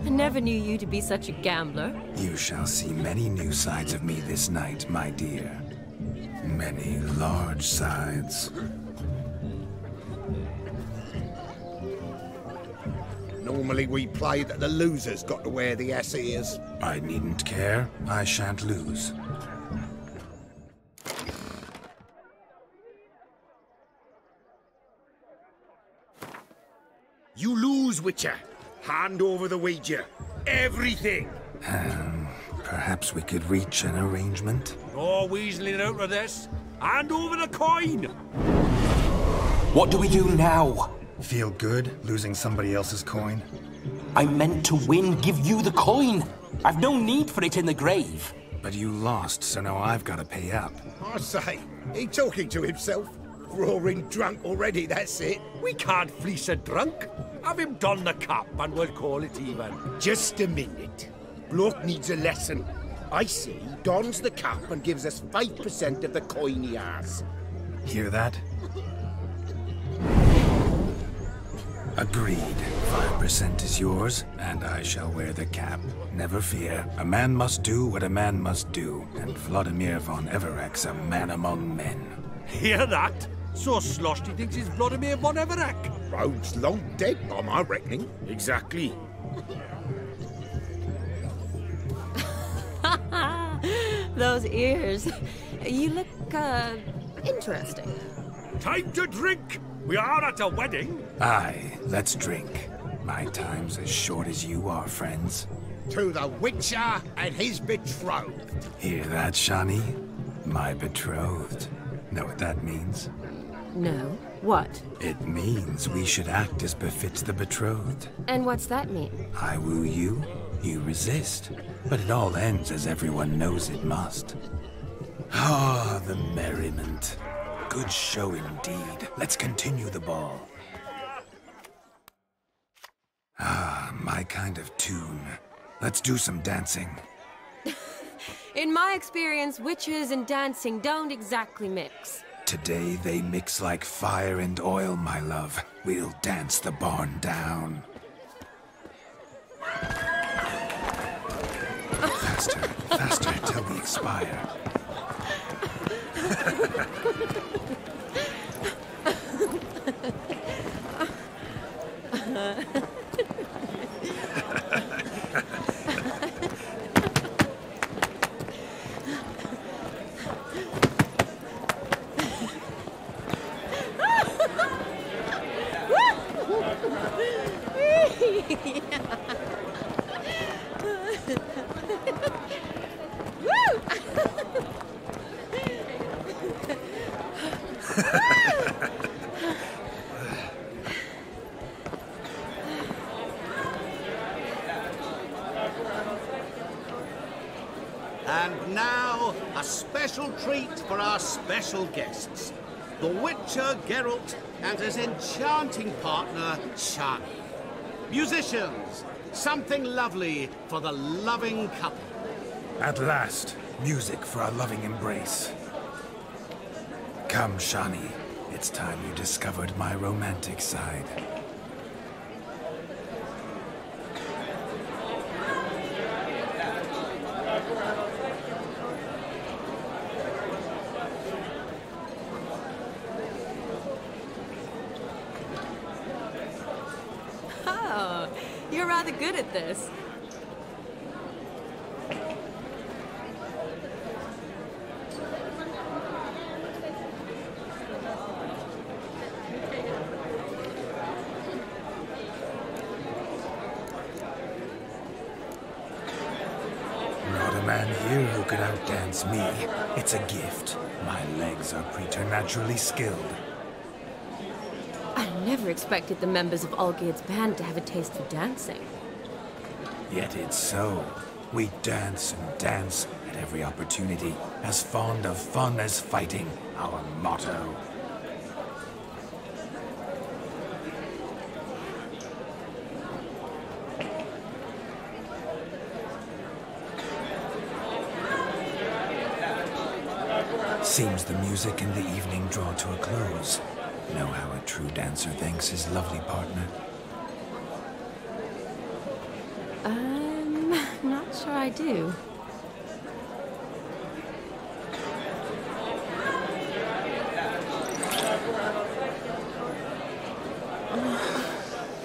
I never knew you to be such a gambler. You shall see many new sides of me this night, my dear. Many large sides. Normally we play that the loser's got to wear the ass ears. I needn't care. I shan't lose. You lose, Witcher. Hand over the wager. Everything. Perhaps we could reach an arrangement? No weaseling out of this. Hand over the coin. What do we do now? Feel good, losing somebody else's coin? I meant to win, give you the coin. I've no need for it in the grave. But you lost, so now I've got to pay up. I say, he talking to himself. Roaring drunk already, that's it. We can't fleece a drunk. Have him don the cap and we'll call it even. Just a minute. Bloke needs a lesson. I say he dons the cap and gives us 5% of the coin he has. Hear that? Agreed. 5% is yours, and I shall wear the cap. Never fear. A man must do what a man must do, and Vladimir von Everek's a man among men. Hear that? So sloshed he thinks he's Vladimir von Everek. Rogue's long dead, by my reckoning. Exactly. Those ears. You look, interesting. Time to drink! We are at a wedding. Aye, let's drink. My time's as short as you are, friends. To the Witcher and his betrothed. Hear that, Shani? My betrothed. Know what that means? No. What? It means we should act as befits the betrothed. And what's that mean? I woo you, you resist. But it all ends as everyone knows it must. Ah, the merriment. Good show indeed. Let's continue the ball. Ah, my kind of tune. Let's do some dancing. In my experience, witches and dancing don't exactly mix. Today they mix like fire and oil, my love. We'll dance the barn down. Faster, faster, till we expire. And now, a special treat for our special guests. The Witcher Geralt and his enchanting partner, Shani. Musicians, something lovely for the loving couple. At last, music for our loving embrace. Come, Shani. It's time you discovered my romantic side. Oh, you're rather good at this. Not a man here who could outdance me. It's a gift. My legs are preternaturally skilled. I never expected the members of Olgierd's band to have a taste for dancing. Yet it's so. We dance and dance at every opportunity, as fond of fun as fighting, our motto. Seems the music and the evening draw to a close. Know how a true dancer thanks his lovely partner? Not sure I do.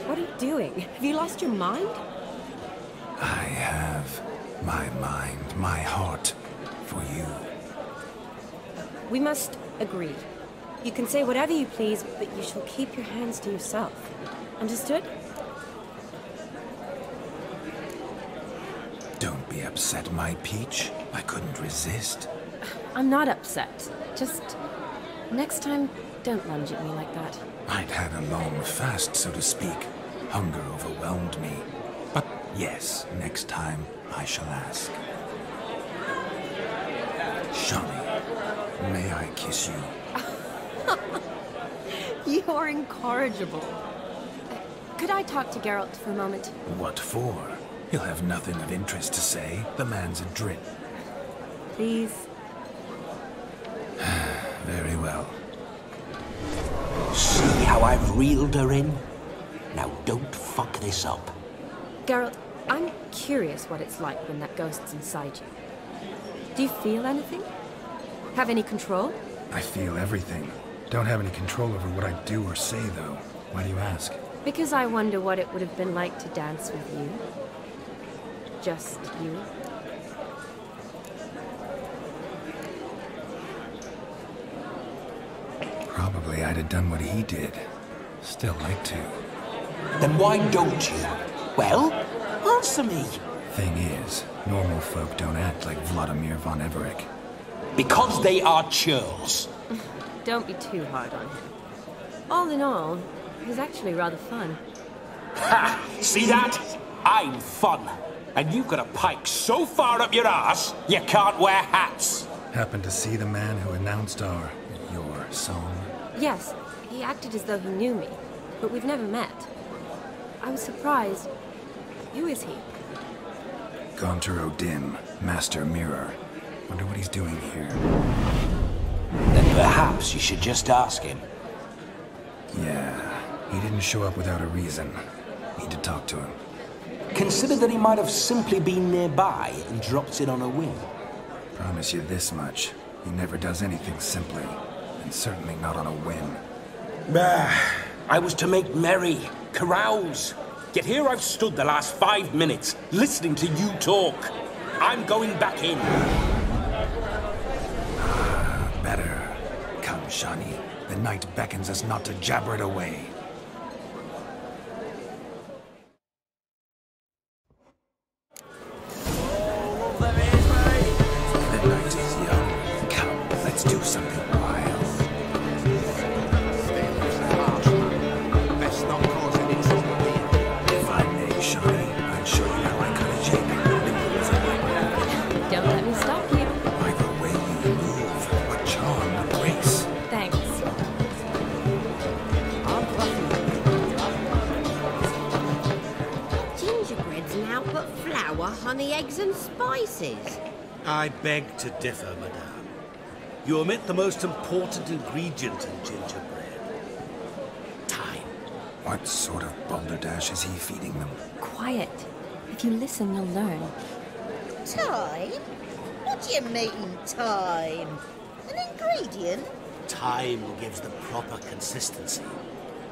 What are you doing? Have you lost your mind? I have my mind, my heart for you. We must agree. You can say whatever you please, but you shall keep your hands to yourself. Understood? Don't be upset, my peach. I couldn't resist. I'm not upset. Just... next time, don't lunge at me like that. I'd had a long fast, so to speak. Hunger overwhelmed me. But yes, next time I shall ask. CHiI, may I kiss you? You're incorrigible. Could I talk to Geralt for a moment? What for? He'll have nothing of interest to say. The man's adrift. Please? Very well. See how I've reeled her in? Now don't fuck this up. Geralt, I'm curious what it's like when that ghost's inside you. Do you feel anything? Have any control? I feel everything. Don't have any control over what I do or say, though. Why do you ask? Because I wonder what it would have been like to dance with you. Just you. Probably I'd have done what he did. Still like to. Then why don't you? Well, answer me. Thing is, normal folk don't act like Vladimir von Everett. Because they are churls. Don't be too hard on him. All in all, he's actually rather fun. Ha! See that? I'm fun. And you've got a pike so far up your ass, you can't wear hats. Happened to see the man who announced your song? Yes, he acted as though he knew me, but we've never met. I was surprised. Who is he? TRspodim, Master Mirror. Wonder what he's doing here. Then perhaps you should just ask him. Yeah, he didn't show up without a reason. Need to talk to him. Consider that he might have simply been nearby and dropped it on a whim. Promise you this much. He never does anything simply, and certainly not on a whim. I was to make merry, carouse. Yet here I've stood the last 5 minutes, listening to you talk. I'm going back in. Better. Come, CHiI. The night beckons us not to jabber it away. The night is young. Come, let's do something wild. Best not cause any trouble here. If I may, CHiI, I'd show you how I cut a jig. Don't let me stop you. By the way you move, what charm, what grace. Thanks. Gingerbread's now but flour, honey, eggs and spices. I beg to differ, madame. You omit the most important ingredient in gingerbread. Time. What sort of balderdash is he feeding them? Quiet. If you listen, you'll learn. Time? What do you mean, time? An ingredient? Time gives the proper consistency.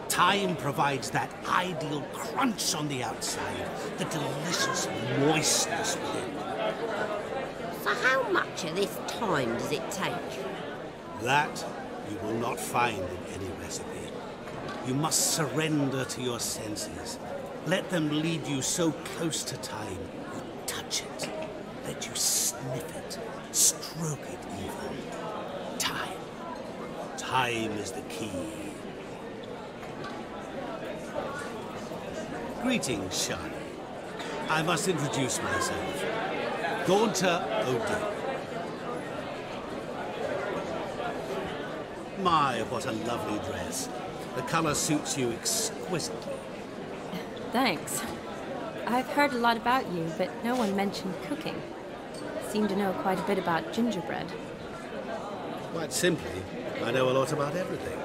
Time provides that ideal crunch on the outside, the delicious moistness within. So how much of this time does it take? That you will not find in any recipe. You must surrender to your senses. Let them lead you so close to time, you touch it. Let you sniff it, stroke it even. Time. Time is the key. Greetings, CHiI. I must introduce myself. Gaunter O'Dick. My, what a lovely dress. The colour suits you exquisitely. Thanks. I've heard a lot about you, but no one mentioned cooking. Seem to know quite a bit about gingerbread. Quite simply, I know a lot about everything.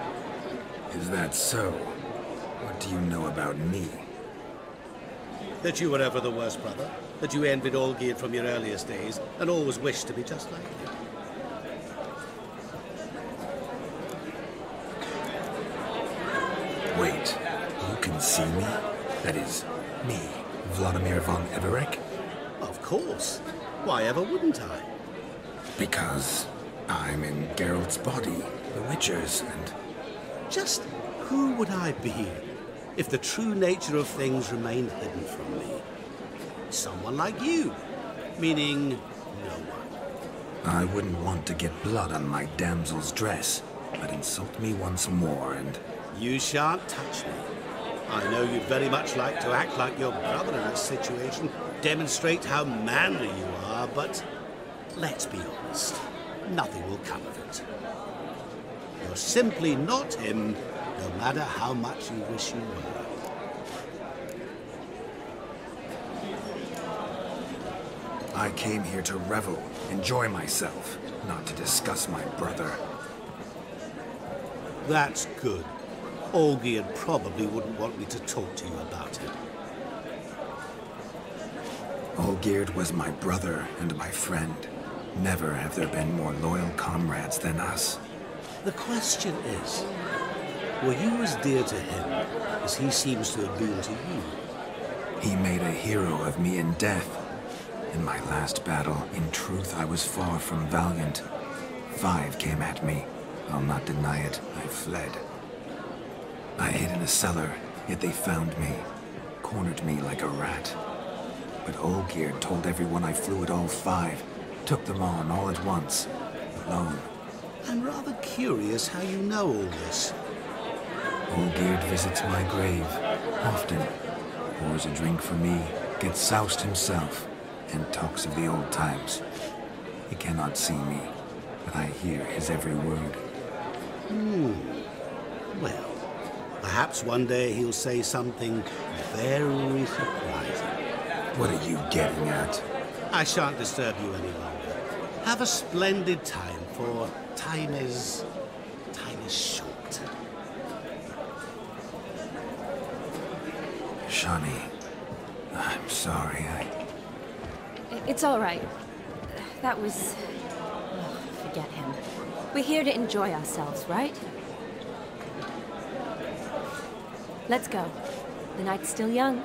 Is that so? What do you know about me? That you were ever the worst brother, that you envied Olgierd from your earliest days, and always wished to be just like him. Wait, you can see me? That is, me, Vladimir von Everec? Of course. Why ever wouldn't I? Because I'm in Geralt's body, the Witcher's, and... Just who would I be if the true nature of things remained hidden from me? Someone like you, meaning no one. I wouldn't want to get blood on my damsel's dress, but insult me once more and... You shan't touch me. I know you'd very much like to act like your brother in this situation, demonstrate how manly you are, but let's be honest, nothing will come of it. You're simply not him, no matter how much you wish you were. I came here to revel, enjoy myself, not to discuss my brother. That's good. Olgierd probably wouldn't want me to talk to you about him. Olgierd was my brother and my friend. Never have there been more loyal comrades than us. The question is, were you as dear to him as he seems to have been to you? He made a hero of me in death. In my last battle, in truth, I was far from valiant. 5 came at me. I'll not deny it, I fled. I hid in a cellar, yet they found me, cornered me like a rat. But Olgierd told everyone I flew at all 5, took them on all at once, alone. I'm rather curious how you know all this. Olgierd visits my grave, often. Pours a drink for me, gets soused himself, and talks of the old times. He cannot see me, but I hear his every word. Well, perhaps one day he'll say something very surprising. What are you getting at? I shan't disturb you any longer. Have a splendid time, for time is short. Shani, I'm sorry, It's all right. That was... Oh, forget him. We're here to enjoy ourselves, right? Let's go. The night's still young.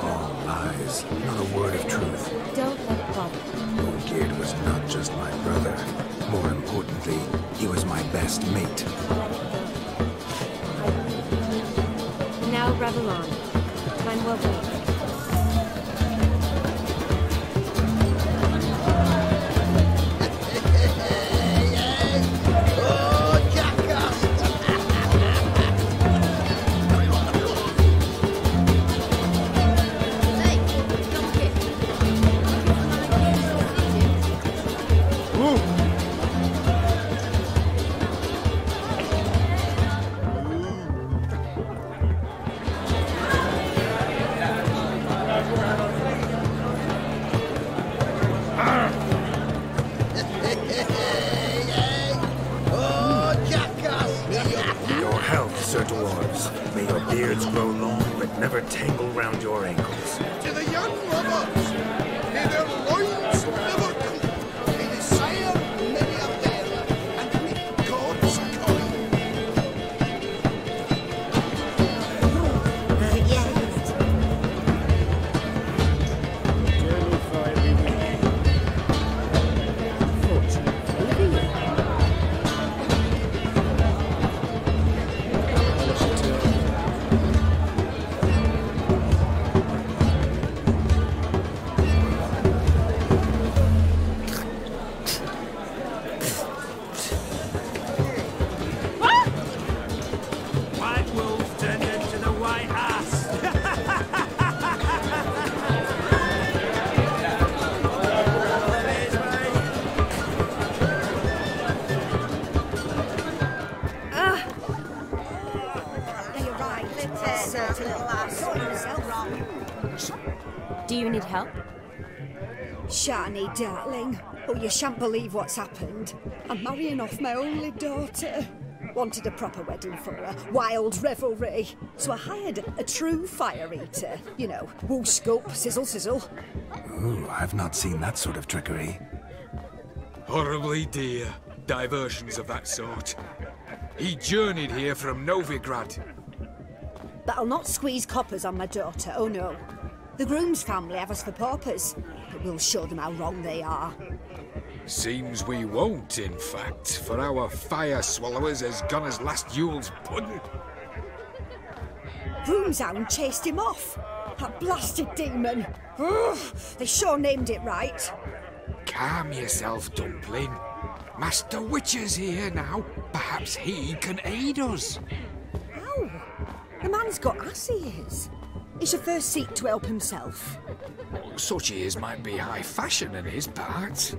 All lies, not a word of truth. Don't let it bother you. Olgierd was not just my brother. More importantly, he was my best mate. Now revel on. Time well played. certain little arsehole himself. Do you need help? Shani, darling. Oh, you shan't believe what's happened. I'm marrying off my only daughter. Wanted a proper wedding for her, wild revelry. So I hired a true fire eater. You know, woo scoop, sizzle sizzle. Ooh, I've not seen that sort of trickery. Horribly dear diversions of that sort. He journeyed here from Novigrad. But I'll not squeeze coppers on my daughter, oh no. The groom's family have us for paupers, but we'll show them how wrong they are. Seems we won't, in fact, for our fire swallowers has gone as last Yule's pudding. Groom's hound chased him off. That blasted demon. Ugh, they sure named it right. Calm yourself, Dumpling. Master Witcher's here now. Perhaps he can aid us. Ow! The man's got ass ears. He should first seek to help himself. Such ears might be high fashion in his part.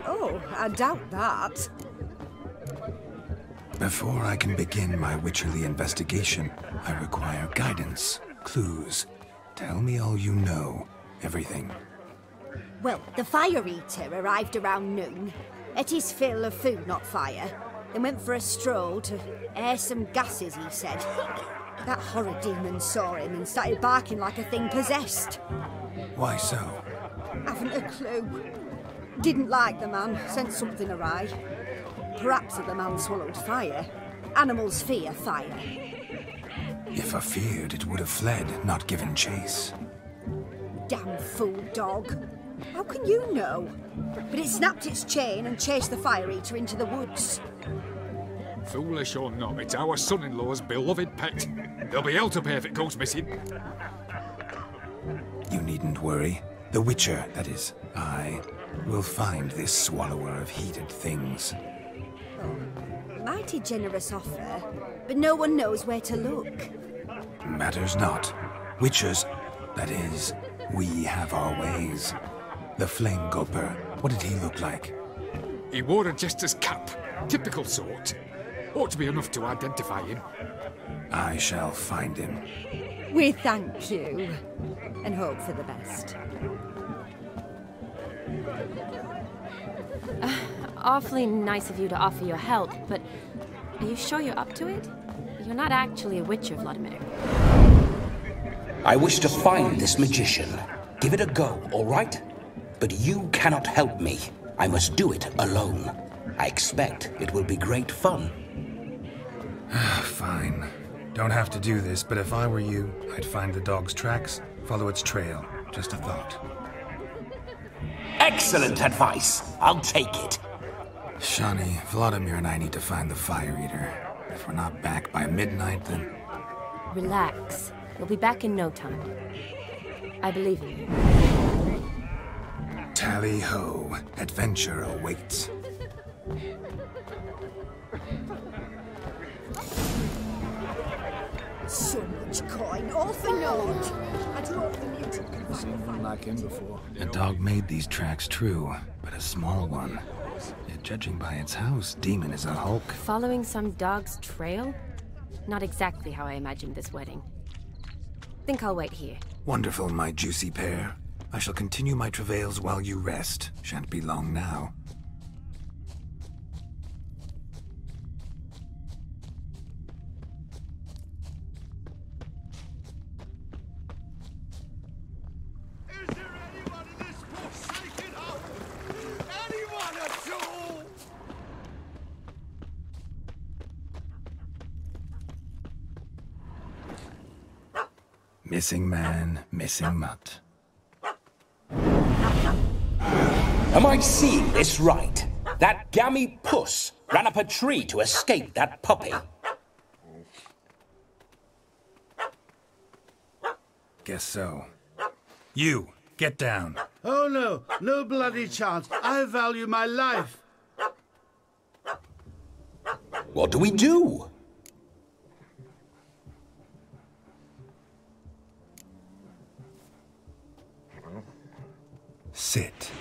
Oh, I doubt that. Before I can begin my witcherly investigation, I require guidance, clues. Tell me all you know. Everything. Well, the fire eater arrived around noon. Ate his fill of food, not fire. Then went for a stroll to air some gases, he said. That horrid demon saw him and started barking like a thing possessed. Why so? Haven't a clue. Didn't like the man, sent something awry. Perhaps if the man swallowed fire. Animals fear fire. If I feared, it would have fled, not given chase. Damn fool dog. How can you know? But it snapped its chain and chased the fire eater into the woods. Foolish or not, it's our son-in-law's beloved pet. There'll be hell to pay if it goes missing. You needn't worry. The Witcher, that is, I, will find this swallower of heated things. Oh, mighty generous offer, but no one knows where to look. Matters not. Witchers, that is, we have our ways. The Flame Gulper, what did he look like? He wore a jester's cap, typical sort. Ought to be enough to identify him. I shall find him. We thank you, and hope for the best. Awfully nice of you to offer your help, but are you sure you're up to it? You're not actually a witcher, Vladimir. I wish to find this magician. Give it a go, all right? But you cannot help me. I must do it alone. I expect it will be great fun. Fine. Don't have to do this, but if I were you, I'd find the dog's tracks, follow its trail. Just a thought. Excellent advice. I'll take it. Shani, Vladimir and I need to find the fire eater. If we're not back by midnight, then... Relax. We'll be back in no time. I believe in you. Tally-ho. Adventure awaits. So much coin, all for naught. I drove the mutant can find Seen one like him before. A dog made these tracks true, but a small one. Yet judging by its house, Demon is a hulk. Following some dog's trail? Not exactly how I imagined this wedding. Think I'll wait here. Wonderful, my juicy pair. I shall continue my travails while you rest. Shan't be long now. Is there anyone in this forsaken home? Anyone at all? Missing man, missing mutt. Am I seeing this right? That gammy puss ran up a tree to escape that puppy. Guess so. You, get down. Oh no, no bloody chance. I value my life. What do we do? Sit.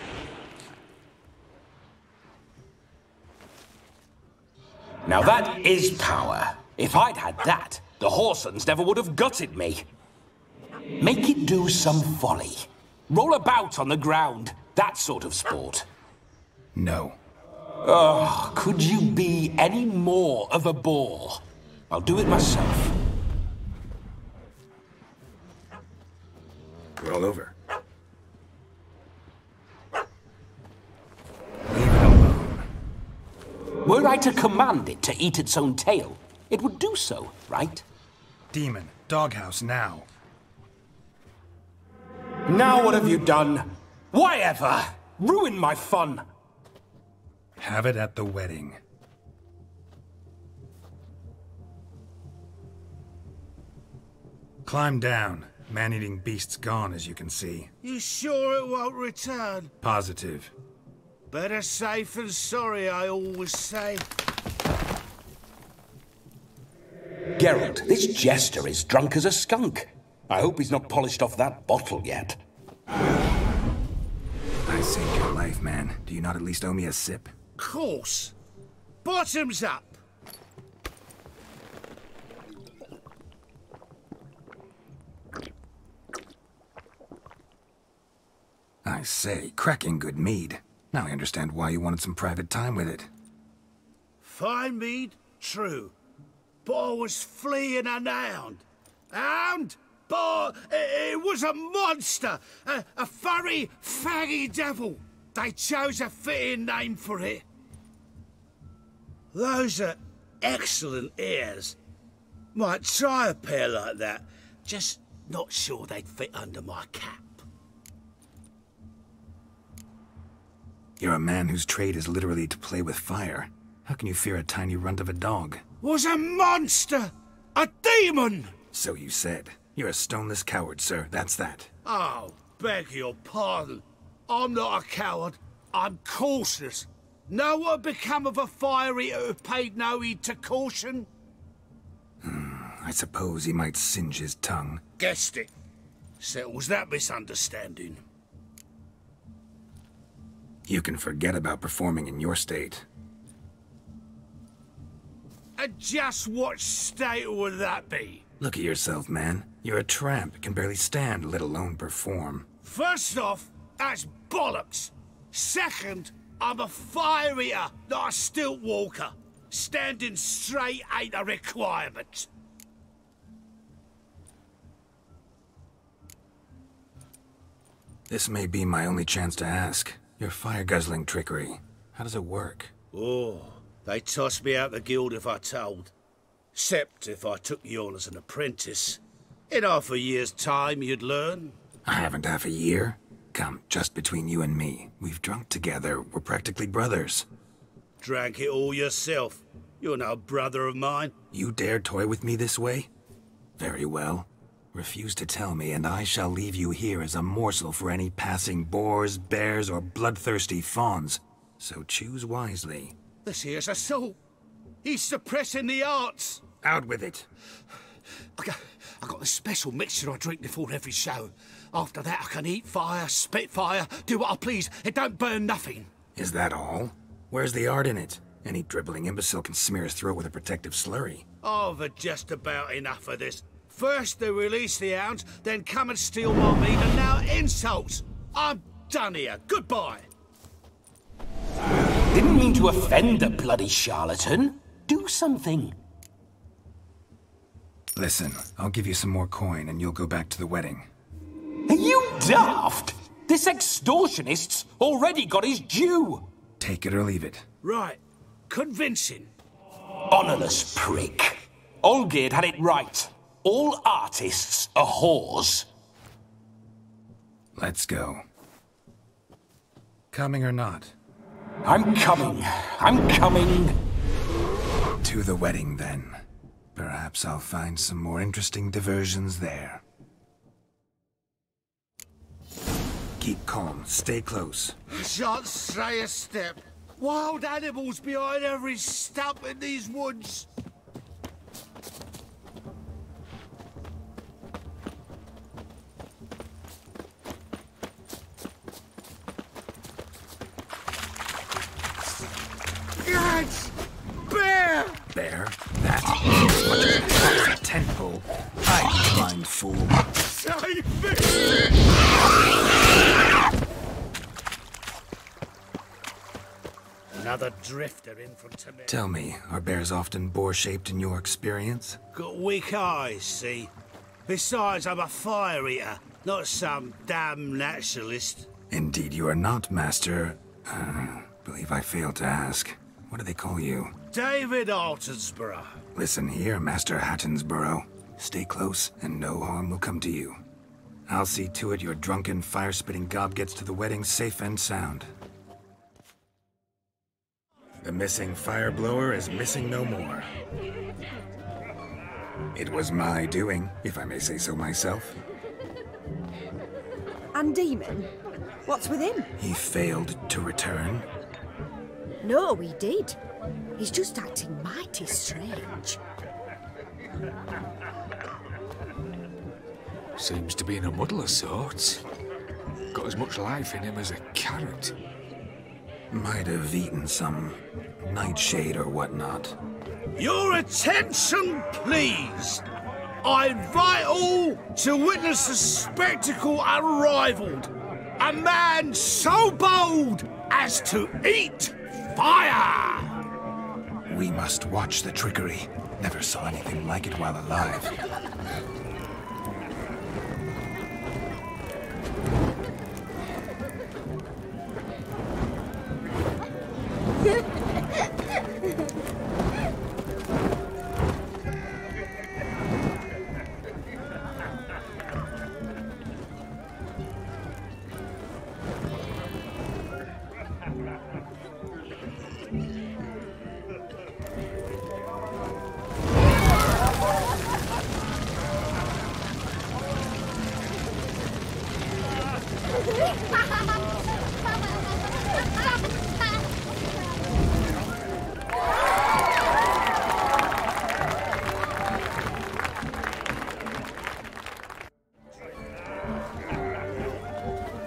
Now that is power. If I'd had that, The Horsons never would have gutted me. Make it do some folly. Roll about on the ground. That sort of sport. No. Oh, could you be any more of a bore? I'll do it myself. Roll over. Were I to command it to eat its own tail, it would do so, right? Demon, doghouse now. Now what have you done? Why ever? Ruin my fun. Have it at the wedding. Climb down. Man-eating beast's gone, as you can see. You sure it won't return? Positive. Better safe than sorry, I always say. Geralt, this jester is drunk as a skunk. I hope he's not polished off that bottle yet. I saved your life, man. Do you not at least owe me a sip? Course. Bottoms up. I say, cracking good mead. Now I understand why you wanted some private time with it. Fine mead, true. But I was fleeing an hound. Hound? But it was a monster. A furry, faggy devil. They chose a fitting name for it. Those are excellent ears. Might try a pair like that. Just not sure they'd fit under my cap. You're a man whose trade is literally to play with fire. How can you fear a tiny runt of a dog? Was a monster! A demon! So you said. You're a stoneless coward, sir. That's that. Oh, beg your pardon. I'm not a coward. I'm cautious. Know what become of a fire eater who paid no heed to caution? I suppose he might singe his tongue. Guessed it. Settles that misunderstanding. You can forget about performing in your state. And just what state would that be? Look at yourself, man. You're a tramp, can barely stand, let alone perform. First off, that's bollocks. Second, I'm a fire eater, not a stilt walker. Standing straight ain't a requirement. This may be my only chance to ask. Your fire-guzzling trickery, how does it work? Oh, they toss me out the guild if I told. Except if I took you on as an apprentice. In half a year's time, you'd learn. I haven't half a year. Come, just between you and me. We've drunk together. We're practically brothers. Drank it all yourself. You're no brother of mine. You dare toy with me this way? Very well. Refuse to tell me, and I shall leave you here as a morsel for any passing boars, bears, or bloodthirsty fawns. So choose wisely. This here's assault. He's suppressing the arts. Out with it. I got a special mixture I drink before every show. After that, I can eat fire, spit fire, do what I please. It don't burn nothing. Is that all? Where's the art in it? Any dribbling imbecile can smear his throat with a protective slurry. I've had just about enough of this. First they release the hounds, then come and steal my meat, and now insults. I'm done here. Goodbye. Didn't mean to offend the bloody charlatan. Do something. Listen, I'll give you some more coin and you'll go back to the wedding. Are you daft? This extortionist's already got his due. Take it or leave it. Right. Convincing. Honourless prick. Olgierd had it right. All artists are whores. Let's go. Coming or not? I'm coming. I'm coming. To the wedding, then. Perhaps I'll find some more interesting diversions there. Keep calm. Stay close. Shan't stray a step. Wild animals behind every stump in these woods. Bear! Bear? That? tentpole. I blind fool. Save me! Another drifter in from Tamir. Tell me, are bears often boar-shaped in your experience? Got weak eyes, see? Besides, I'm a fire eater, not some damn naturalist. Indeed you are not, Master. Believe I failed to ask. What do they call you? David Altonsborough. Listen here, Master Hattonsborough. Stay close, and no harm will come to you. I'll see to it your drunken, fire-spitting gob gets to the wedding safe and sound. The missing fire blower is missing no more. It was my doing, if I may say so myself. And Demon? What's with him? He failed to return. No, he did. He's just acting mighty strange. Seems to be in a muddle of sorts. Got as much life in him as a carrot. Might have eaten some nightshade or whatnot. Your attention, please! I invite all to witness a spectacle unrivaled. A man so bold as to eat fire! We must watch the trickery. Never saw anything like it while alive.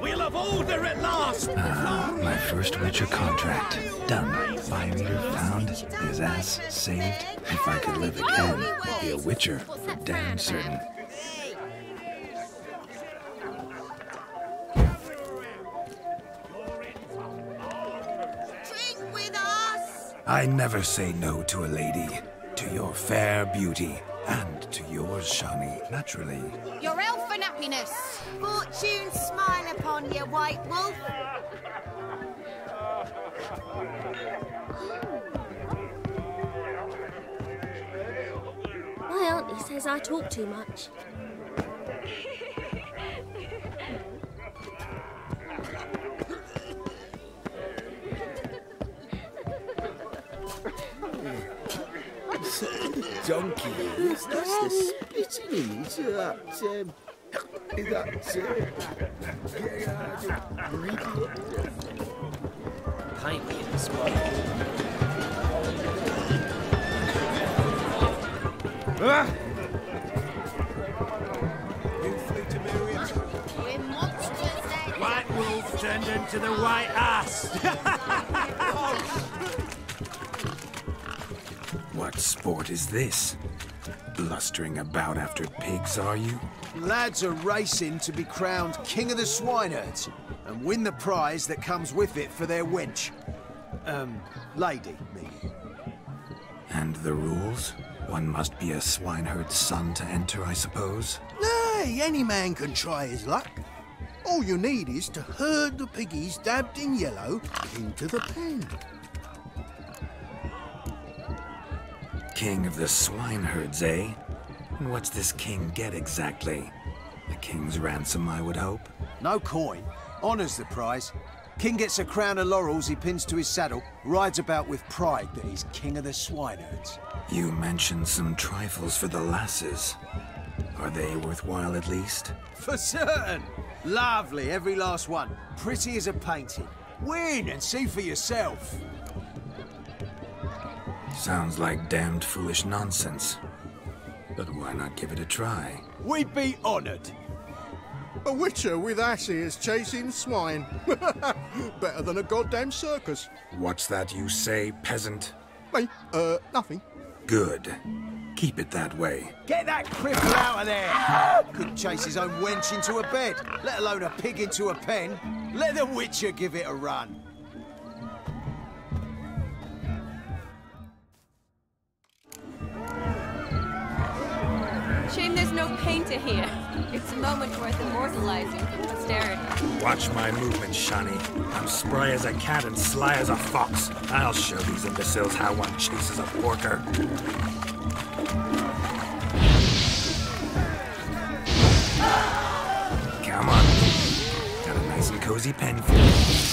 We'll have order at last! My first Witcher contract. Done. Fire eater found. His ass saved. If I could live again, I'd be a Witcher, for damn certain. Drink with us! I never say no to a lady. To your fair beauty. And to yours, Shani, naturally. Your elfin happiness! Fortune smile upon you, White Wolf! My auntie says I talk too much. Donkey is, that's the spitting image of Paint me in the spot. We're monsters then! White Wolf turned into the white ass! What sport is this? Blustering about after pigs, are you? Lads are racing to be crowned King of the Swineherds and win the prize that comes with it for their wench. Lady, me. And the rules? One must be a swineherd's son to enter, I suppose? Nay, any man can try his luck. All you need is to herd the piggies dabbed in yellow into the pen. King of the swineherds, eh? And what's this king get exactly? A king's ransom, I would hope? No coin. Honours the prize. King gets a crown of laurels he pins to his saddle, rides about with pride that he's King of the Swineherds. You mentioned some trifles for the lasses. Are they worthwhile at least? For certain! Lovely, every last one. Pretty as a painting. Win and see for yourself. Sounds like damned foolish nonsense. But why not give it a try? We'd be honoured. A witcher with asses chasing swine. Better than a goddamn circus. What's that you say, peasant? Me? Nothing. Good. Keep it that way. Get that cripple out of there! Couldn't chase his own wench into a bed, let alone a pig into a pen. Let the Witcher give it a run. Shame there's no painter here. It's a moment worth immortalizing for posterity. Watch my movement, Shani. I'm spry as a cat and sly as a fox. I'll show these imbeciles how one chases a porker. Come on. Got a nice and cozy pen for you.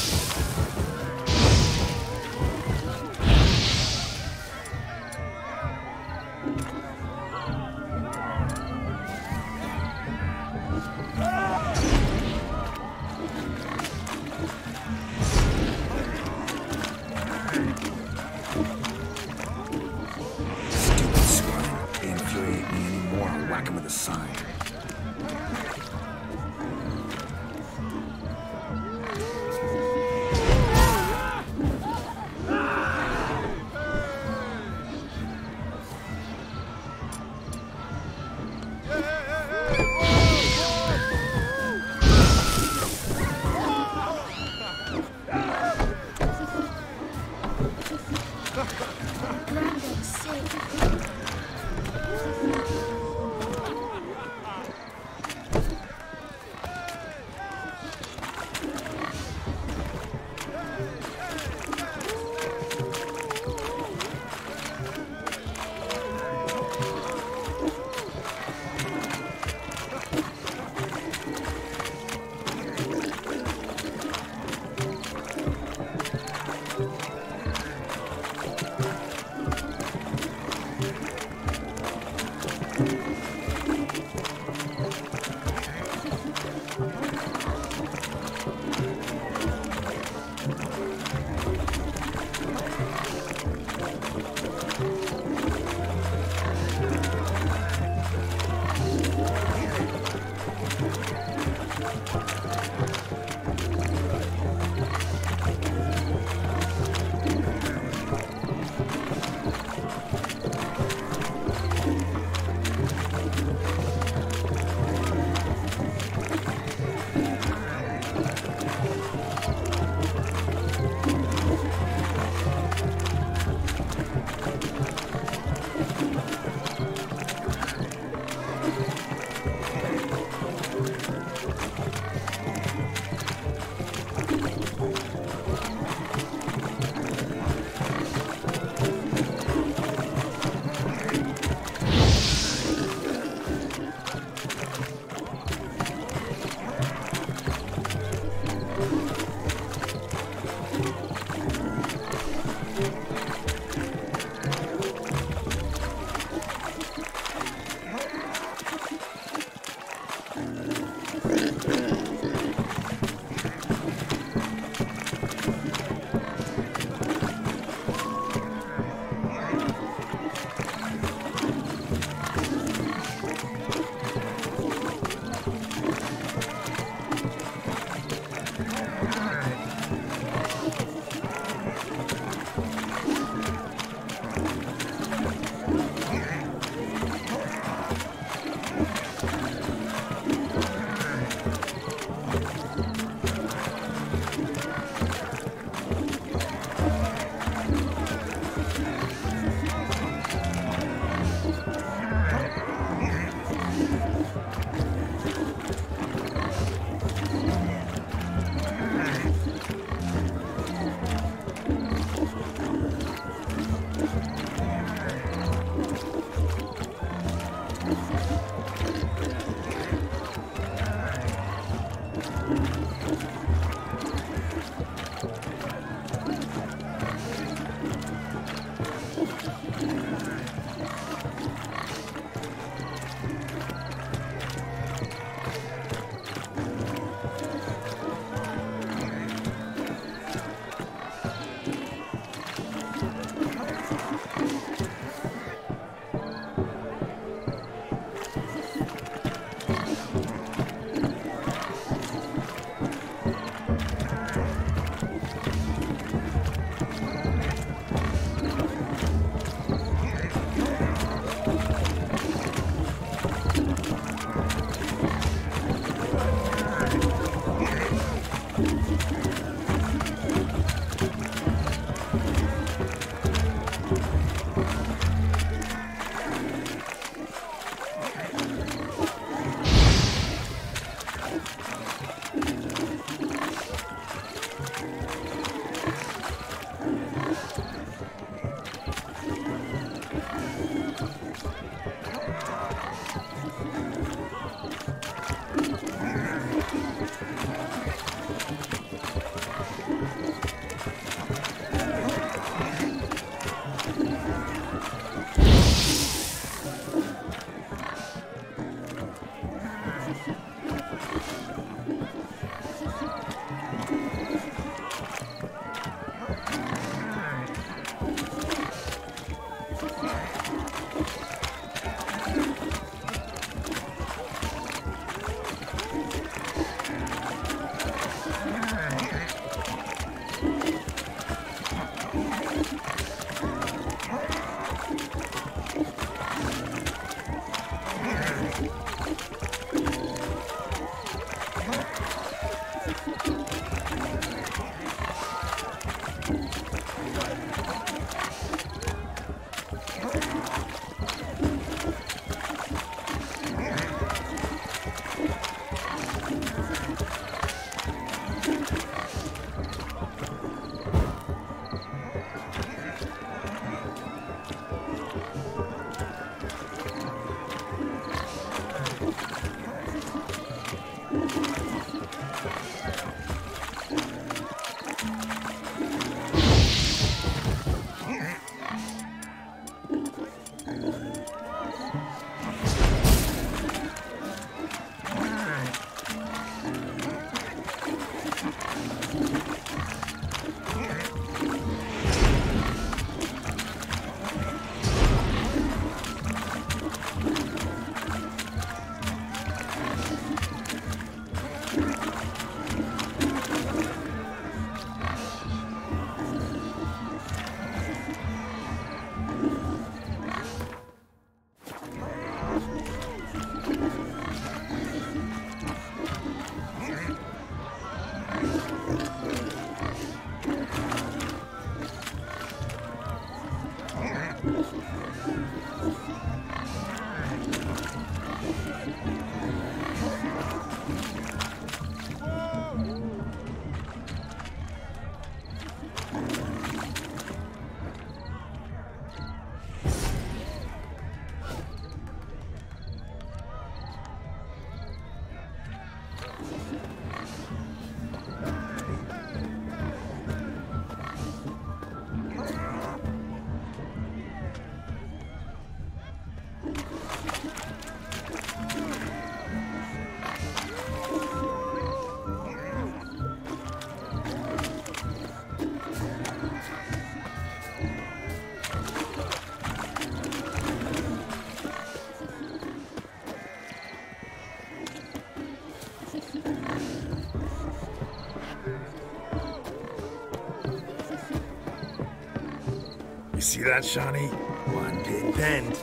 You see that, Shawnee? One big bend.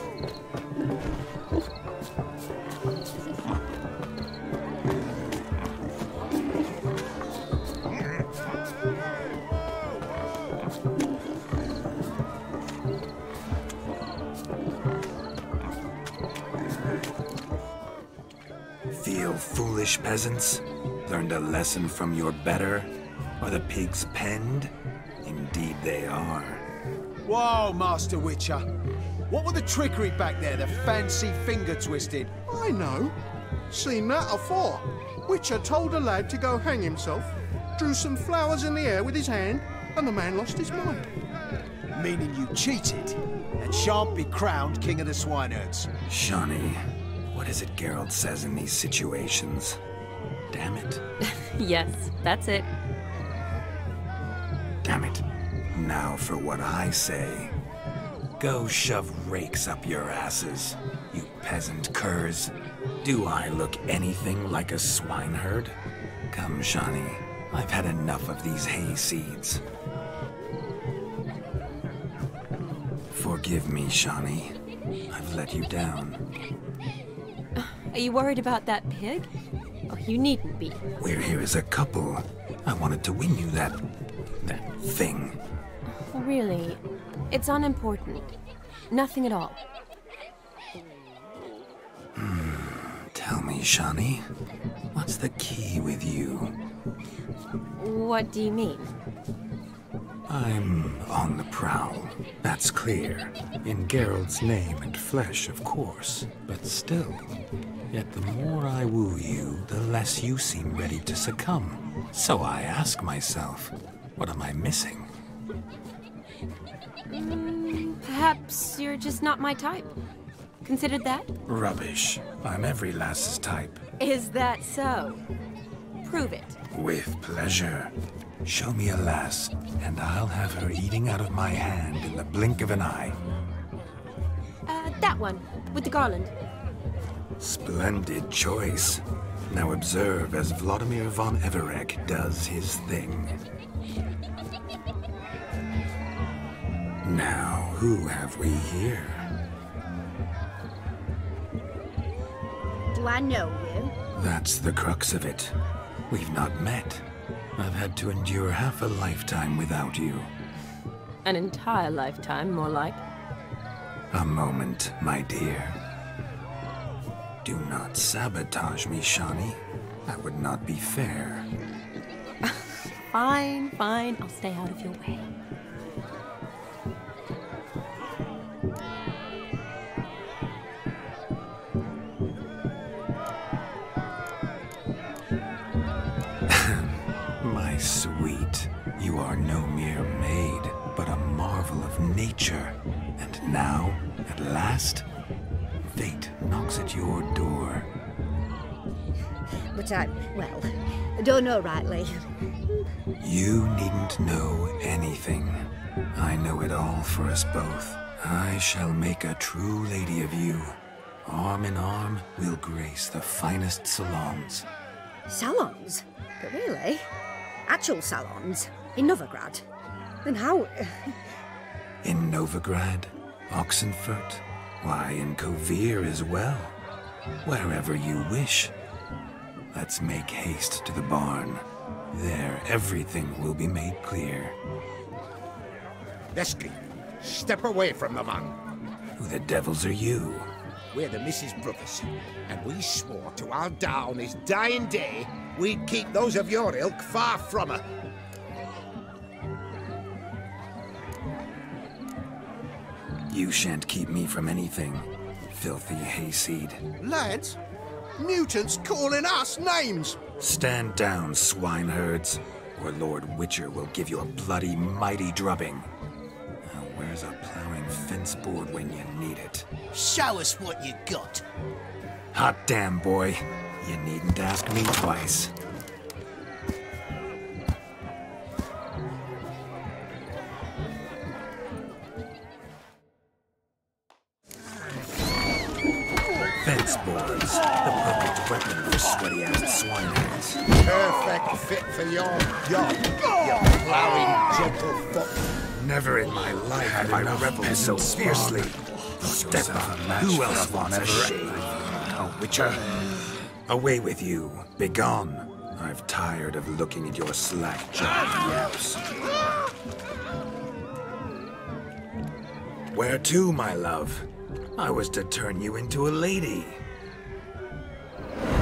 Feel foolish, peasants? Learned a lesson from your better? Are the pigs penned? Indeed they are. Whoa, Master Witcher. What were the trickery back there, the fancy finger twisting? I know. Seen that afore. Witcher told a lad to go hang himself, drew some flowers in the air with his hand, and the man lost his mind. Meaning you cheated, and shan't be crowned King of the Swineherds. Shawnee, what is it Geralt says in these situations? Damn it. Yes, that's it. Damn it. Now for what I say. Go shove rakes up your asses, you peasant curs. Do I look anything like a swineherd? Come, Shawnee. I've had enough of these hay seeds. Forgive me, Shawnee. I've let you down. Are you worried about that pig? Oh, you needn't be. We're here as a couple. I wanted to win you that thing. Really? It's unimportant. Nothing at all. Tell me, Shawnee, what's the key with you? What do you mean? I'm on the prowl. That's clear. In Geralt's name and flesh, of course. But still. Yet the more I woo you, the less you seem ready to succumb. So I ask myself, what am I missing? Perhaps you're just not my type. Considered that? Rubbish. I'm every lass's type. Is that so? Prove it. With pleasure. Show me a lass, and I'll have her eating out of my hand in the blink of an eye. That one, with the garland. Splendid choice. Now observe as Vladimir von Everec does his thing. Now, who have we here? Do I know you? That's the crux of it. We've not met. I've had to endure half a lifetime without you. An entire lifetime, more like. A moment, my dear. Do not sabotage me, Shani. That would not be fair. Fine, fine. I'll stay out of your way. My sweet, you are no mere maid, but a marvel of nature. And now, at last, fate knocks at your door. But I don't know rightly. You needn't know anything. I know it all for us both. I shall make a true lady of you. Arm in arm, we'll grace the finest salons. Salons? But really? Actual salons? In Novigrad? Then how? In Novigrad, Oxenfurt, why, in Kovir as well. Wherever you wish. Let's make haste to the barn. There, everything will be made clear. Lesky, step away from the man. Who the devils are you? We're the Mrs. Brothers, and we swore to our down his dying day we'd keep those of your ilk far from her. You shan't keep me from anything, filthy hayseed. Lads, mutants calling us names! Stand down, swineherds, or Lord Witcher will give you a bloody mighty drubbing. Now, where's a plowing fence board when you need it? Show us what you got. Hot damn, boy. You needn't ask me twice. Fence boards, the perfect weapon for sweaty-ass swineherds. Perfect fit for your job, you plowing gentle foot. Never in my life have I reveled so fiercely. Step up. Who else wants a shave? Oh, Witcher. Away with you. Begone. I've tired of looking at your slack-jawed yaps. Where to, my love? I was to turn you into a lady.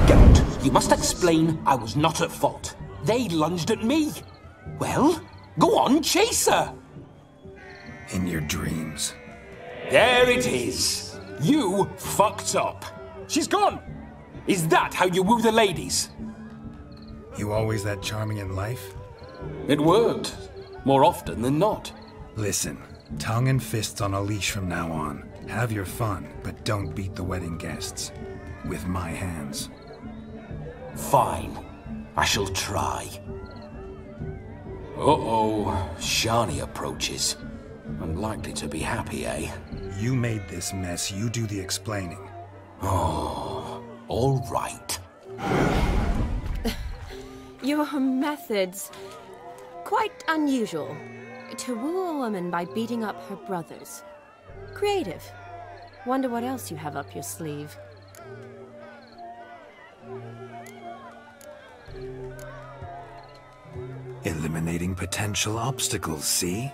Geralt, you must explain I was not at fault. They lunged at me. Well, go on, chase her. In your dreams. There it is. You fucked up. She's gone. Is that how you woo the ladies? You always that charming in life? It worked. More often than not. Listen, tongue and fists on a leash from now on. Have your fun, but don't beat the wedding guests. With my hands. Fine. I shall try. Uh-oh. Shani approaches. Unlikely to be happy, eh? You made this mess. You do the explaining. Oh, all right. Your methods... quite unusual. To woo a woman by beating up her brothers. Creative. Wonder what else you have up your sleeve. Eliminating potential obstacles, see?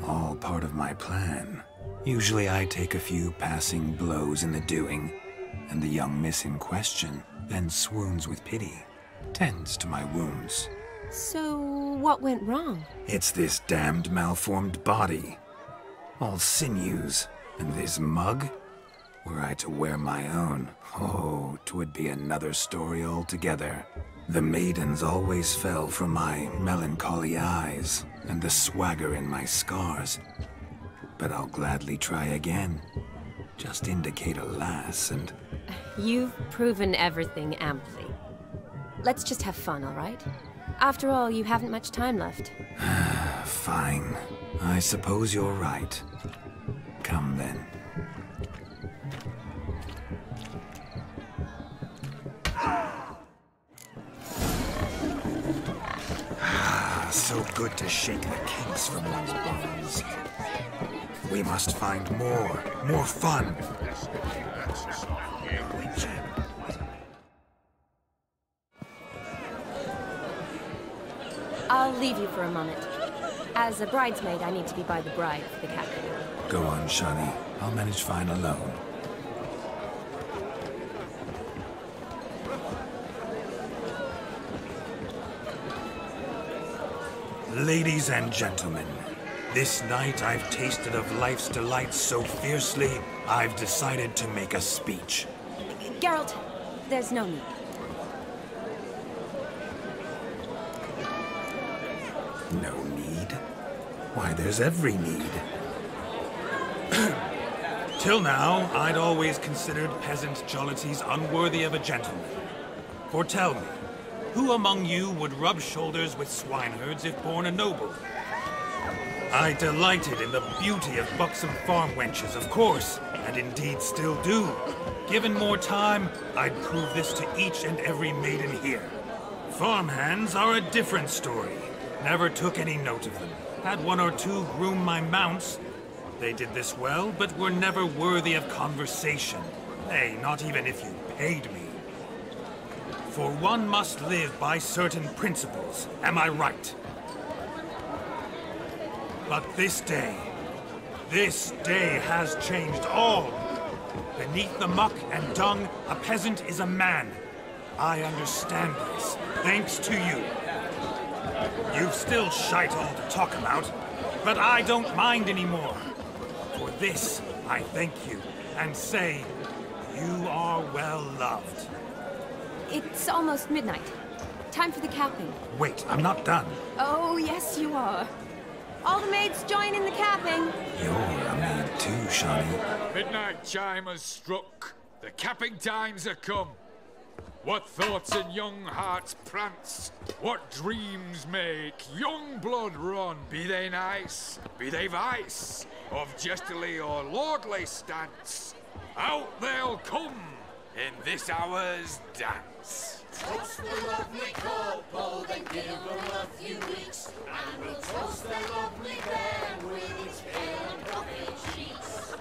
All part of my plan. Usually I take a few passing blows in the doing, and the young miss in question then swoons with pity, tends to my wounds. So, what went wrong? It's this damned malformed body. All sinews, and this mug? Were I to wear my own, oh, 'twould be another story altogether. The maidens always fell from my melancholy eyes, and the swagger in my scars. But I'll gladly try again. Just indicate a lass and... You've proven everything amply. Let's just have fun, all right? After all, you haven't much time left. Fine. I suppose you're right. Come then. So good to shake the kinks from one's bones. We must find more fun. I'll leave you for a moment. As a bridesmaid, I need to be by the bride for the captain. Go on, Shani. I'll manage fine alone. Ladies and gentlemen, this night I've tasted of life's delights so fiercely, I've decided to make a speech. Geralt, there's no need. No need? Why, there's every need. Till now, I'd always considered peasant jollities unworthy of a gentleman. For tell me, who among you would rub shoulders with swineherds if born a noble? I delighted in the beauty of buxom farm wenches, of course, and indeed still do. Given more time, I'd prove this to each and every maiden here. Farmhands are a different story. Never took any note of them. Had one or two groom my mounts. They did this well, but were never worthy of conversation. Nay, not even if you paid me. For one must live by certain principles, am I right? But this day has changed all. Beneath the muck and dung, a peasant is a man. I understand this, thanks to you. You've still shite all to talk about, but I don't mind anymore. For this, I thank you, and say, you are well loved. It's almost midnight. Time for the capping. Wait, I'm not done. Oh, yes, you are. All the maids join in the capping. You're a maid too, Shani. Midnight chime has struck. The capping times are come. What thoughts in young hearts prance? What dreams make young blood run? Be they nice, be they vice, of jestily or lordly stance, out they'll come in this hour's dance. Toast the lovely couple, then give them a few weeks, and we'll toast their lovely bed with its pale and puffy cheeks.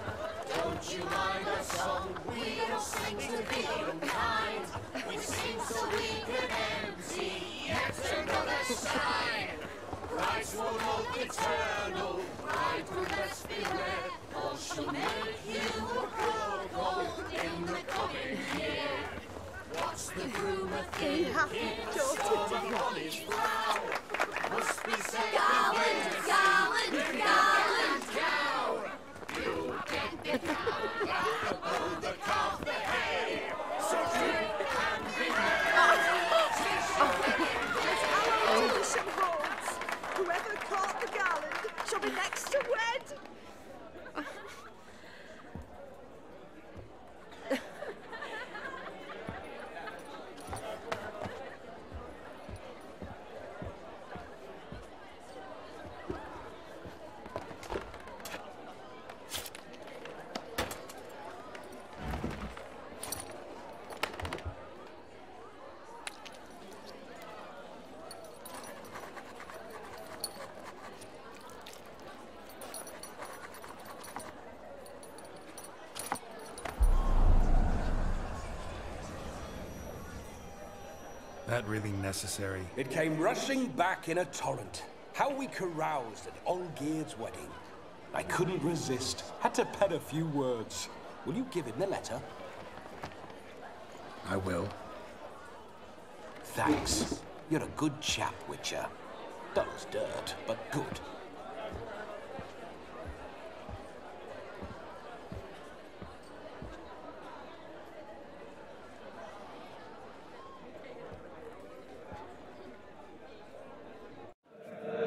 Don't you mind our song? We don't sing to be unkind. We sing so we can empty yet another side. Brides will hope eternal, bride will best beware, or she'll make you a cuckold in the coming year. What's the groom a thinking? Storm a college plow. Must be said gallant, gallant, gallant cow. You'll get the cow, above the calf, the hay. So drink and be merry. Tradition holds. Whoever caught the gallant shall be next to wed. That really necessary? It came rushing back in a torrent. How we caroused at Olgierd's wedding. I couldn't resist. Had to pen a few words. Will you give him the letter? I will. Thanks. You're a good chap, Witcher. Dull as dirt, but good.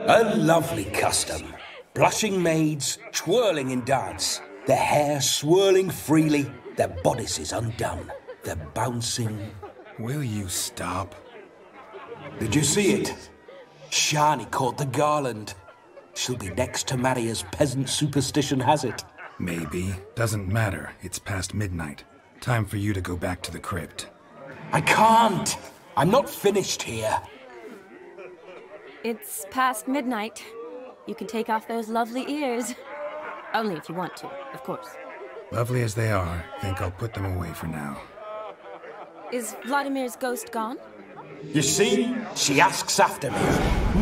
A lovely custom. Blushing maids, twirling in dance, their hair swirling freely, their bodices undone, their bouncing... Will you stop? Did you see it? Shani caught the garland. She'll be next to marry as peasant superstition has it. Maybe. Doesn't matter. It's past midnight. Time for you to go back to the crypt. I can't! I'm not finished here. It's past midnight. You can take off those lovely ears. Only if you want to, of course. Lovely as they are, think I'll put them away for now. Is Vladimir's ghost gone? You see? She asks after me.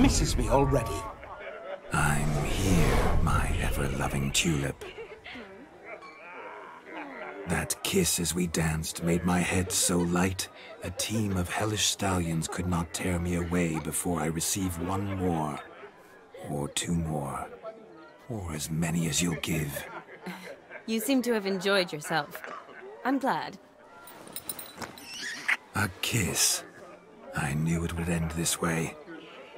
misses me already. I'm here, my ever-loving tulip. That kiss as we danced made my head so light, a team of hellish stallions could not tear me away before I receive one more, or two more, or as many as you'll give. You seem to have enjoyed yourself. I'm glad. A kiss. I knew it would end this way.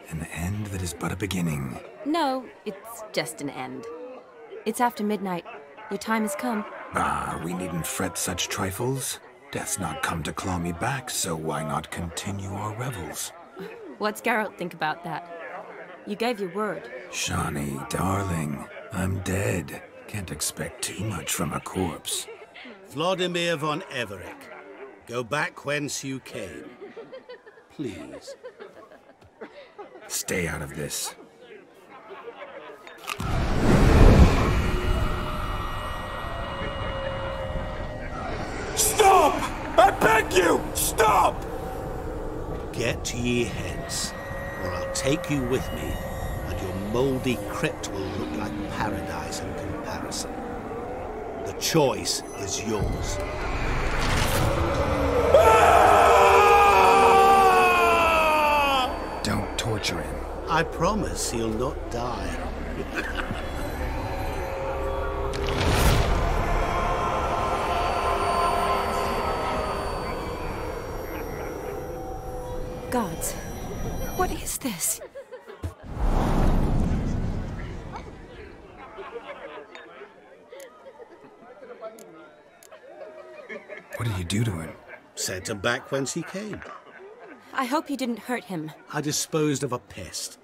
An end that is but a beginning. No, it's just an end. It's after midnight. Your time has come. Ah, we needn't fret such trifles. Death's not come to claw me back, so why not continue our revels? What's Geralt think about that? You gave your word. CHII, darling, I'm dead. Can't expect too much from a corpse. Vladimir von Everec, go back whence you came. Please. Stay out of this. Stop! I beg you! Stop! Get ye hence, or I'll take you with me, and your mouldy crypt will look like paradise in comparison. The choice is yours. Don't torture him. I promise he'll not die. Gods, what is this? What did you do to him? Sent him back whence he came. I hope you didn't hurt him. I disposed of a pest.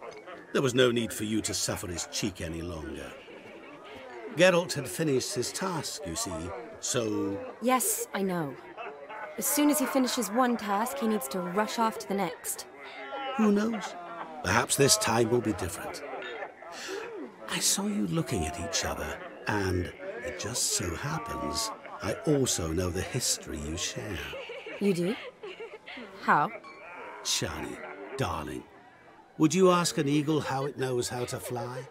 There was no need for you to suffer his cheek any longer. Geralt had finished his task, you see, so... Yes, I know. As soon as he finishes one task, he needs to rush off to the next. Who knows? Perhaps this time will be different. I saw you looking at each other, and it just so happens I also know the history you share. You do? How? CHII, darling, would you ask an eagle how it knows how to fly?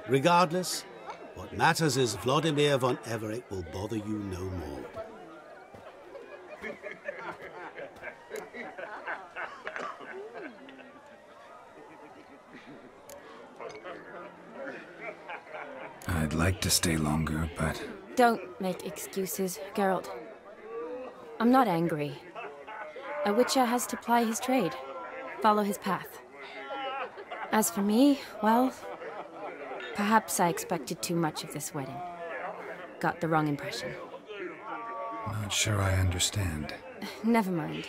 Regardless, what matters is Vladimir von Everec will bother you no more. I'd like to stay longer, but... Don't make excuses, Geralt. I'm not angry. A witcher has to ply his trade, follow his path. As for me, well, perhaps I expected too much of this wedding. Got the wrong impression. Not sure I understand. Never mind.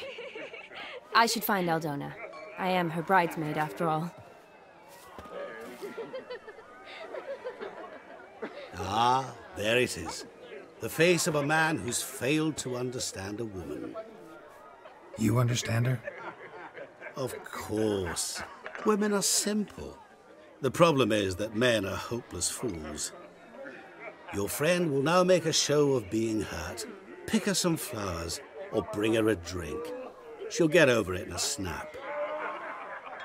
I should find Aldona. I am her bridesmaid, after all. Ah, there it is. The face of a man who's failed to understand a woman. You understand her? Of course. Women are simple. The problem is that men are hopeless fools. Your friend will now make a show of being hurt, pick her some flowers, or bring her a drink. She'll get over it in a snap.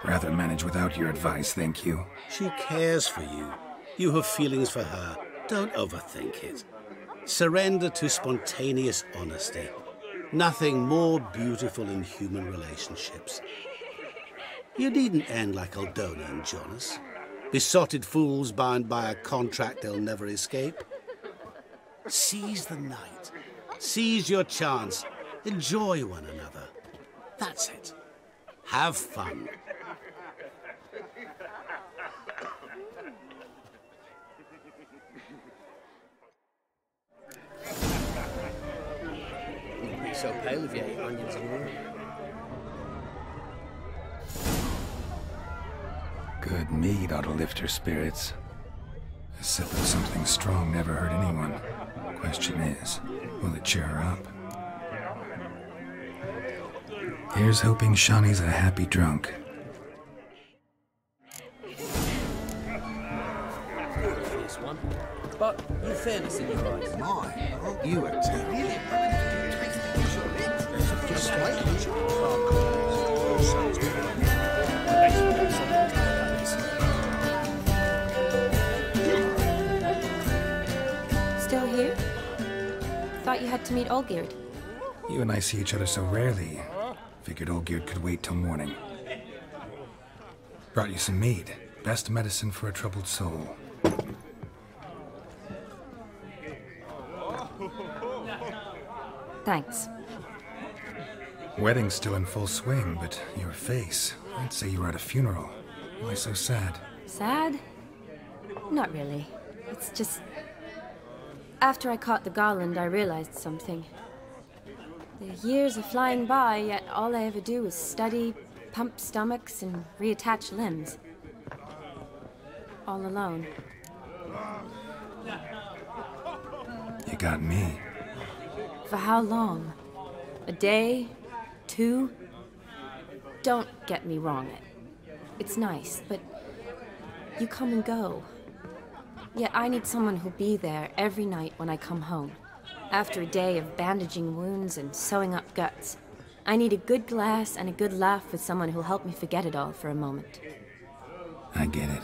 Rather manage without your advice, thank you. She cares for you. You have feelings for her. Don't overthink it. Surrender to spontaneous honesty. Nothing more beautiful in human relationships. You needn't end like Aldona and Jonas. Besotted fools bound by a contract they'll never escape. Seize the night. Seize your chance. Enjoy one another. That's it. Have fun. You'd be so pale if you ate onions and raw. Good mead ought to lift her spirits. A sip of something strong never hurt anyone. Question is, will it cheer her up? Here's hoping CHII's a happy drunk. This one. But you're fairness in your eyes. My, aren't you a really? Just wait. thought you had to meet Olgierd. You and I see each other so rarely. Figured Olgierd could wait till morning. Brought you some mead. Best medicine for a troubled soul. Thanks. Wedding's still in full swing, but your face, I'd say you were at a funeral. Why so sad? Sad? Not really. It's just... After I caught the garland, I realized something. The years are flying by, yet all I ever do is study, pump stomachs, and reattach limbs. All alone. You got me. For how long? A day? 2? Don't get me wrong. It's nice, but you come and go. Yet I need someone who'll be there every night when I come home. After a day of bandaging wounds and sewing up guts, I need a good glass and a good laugh with someone who'll help me forget it all for a moment. I get it.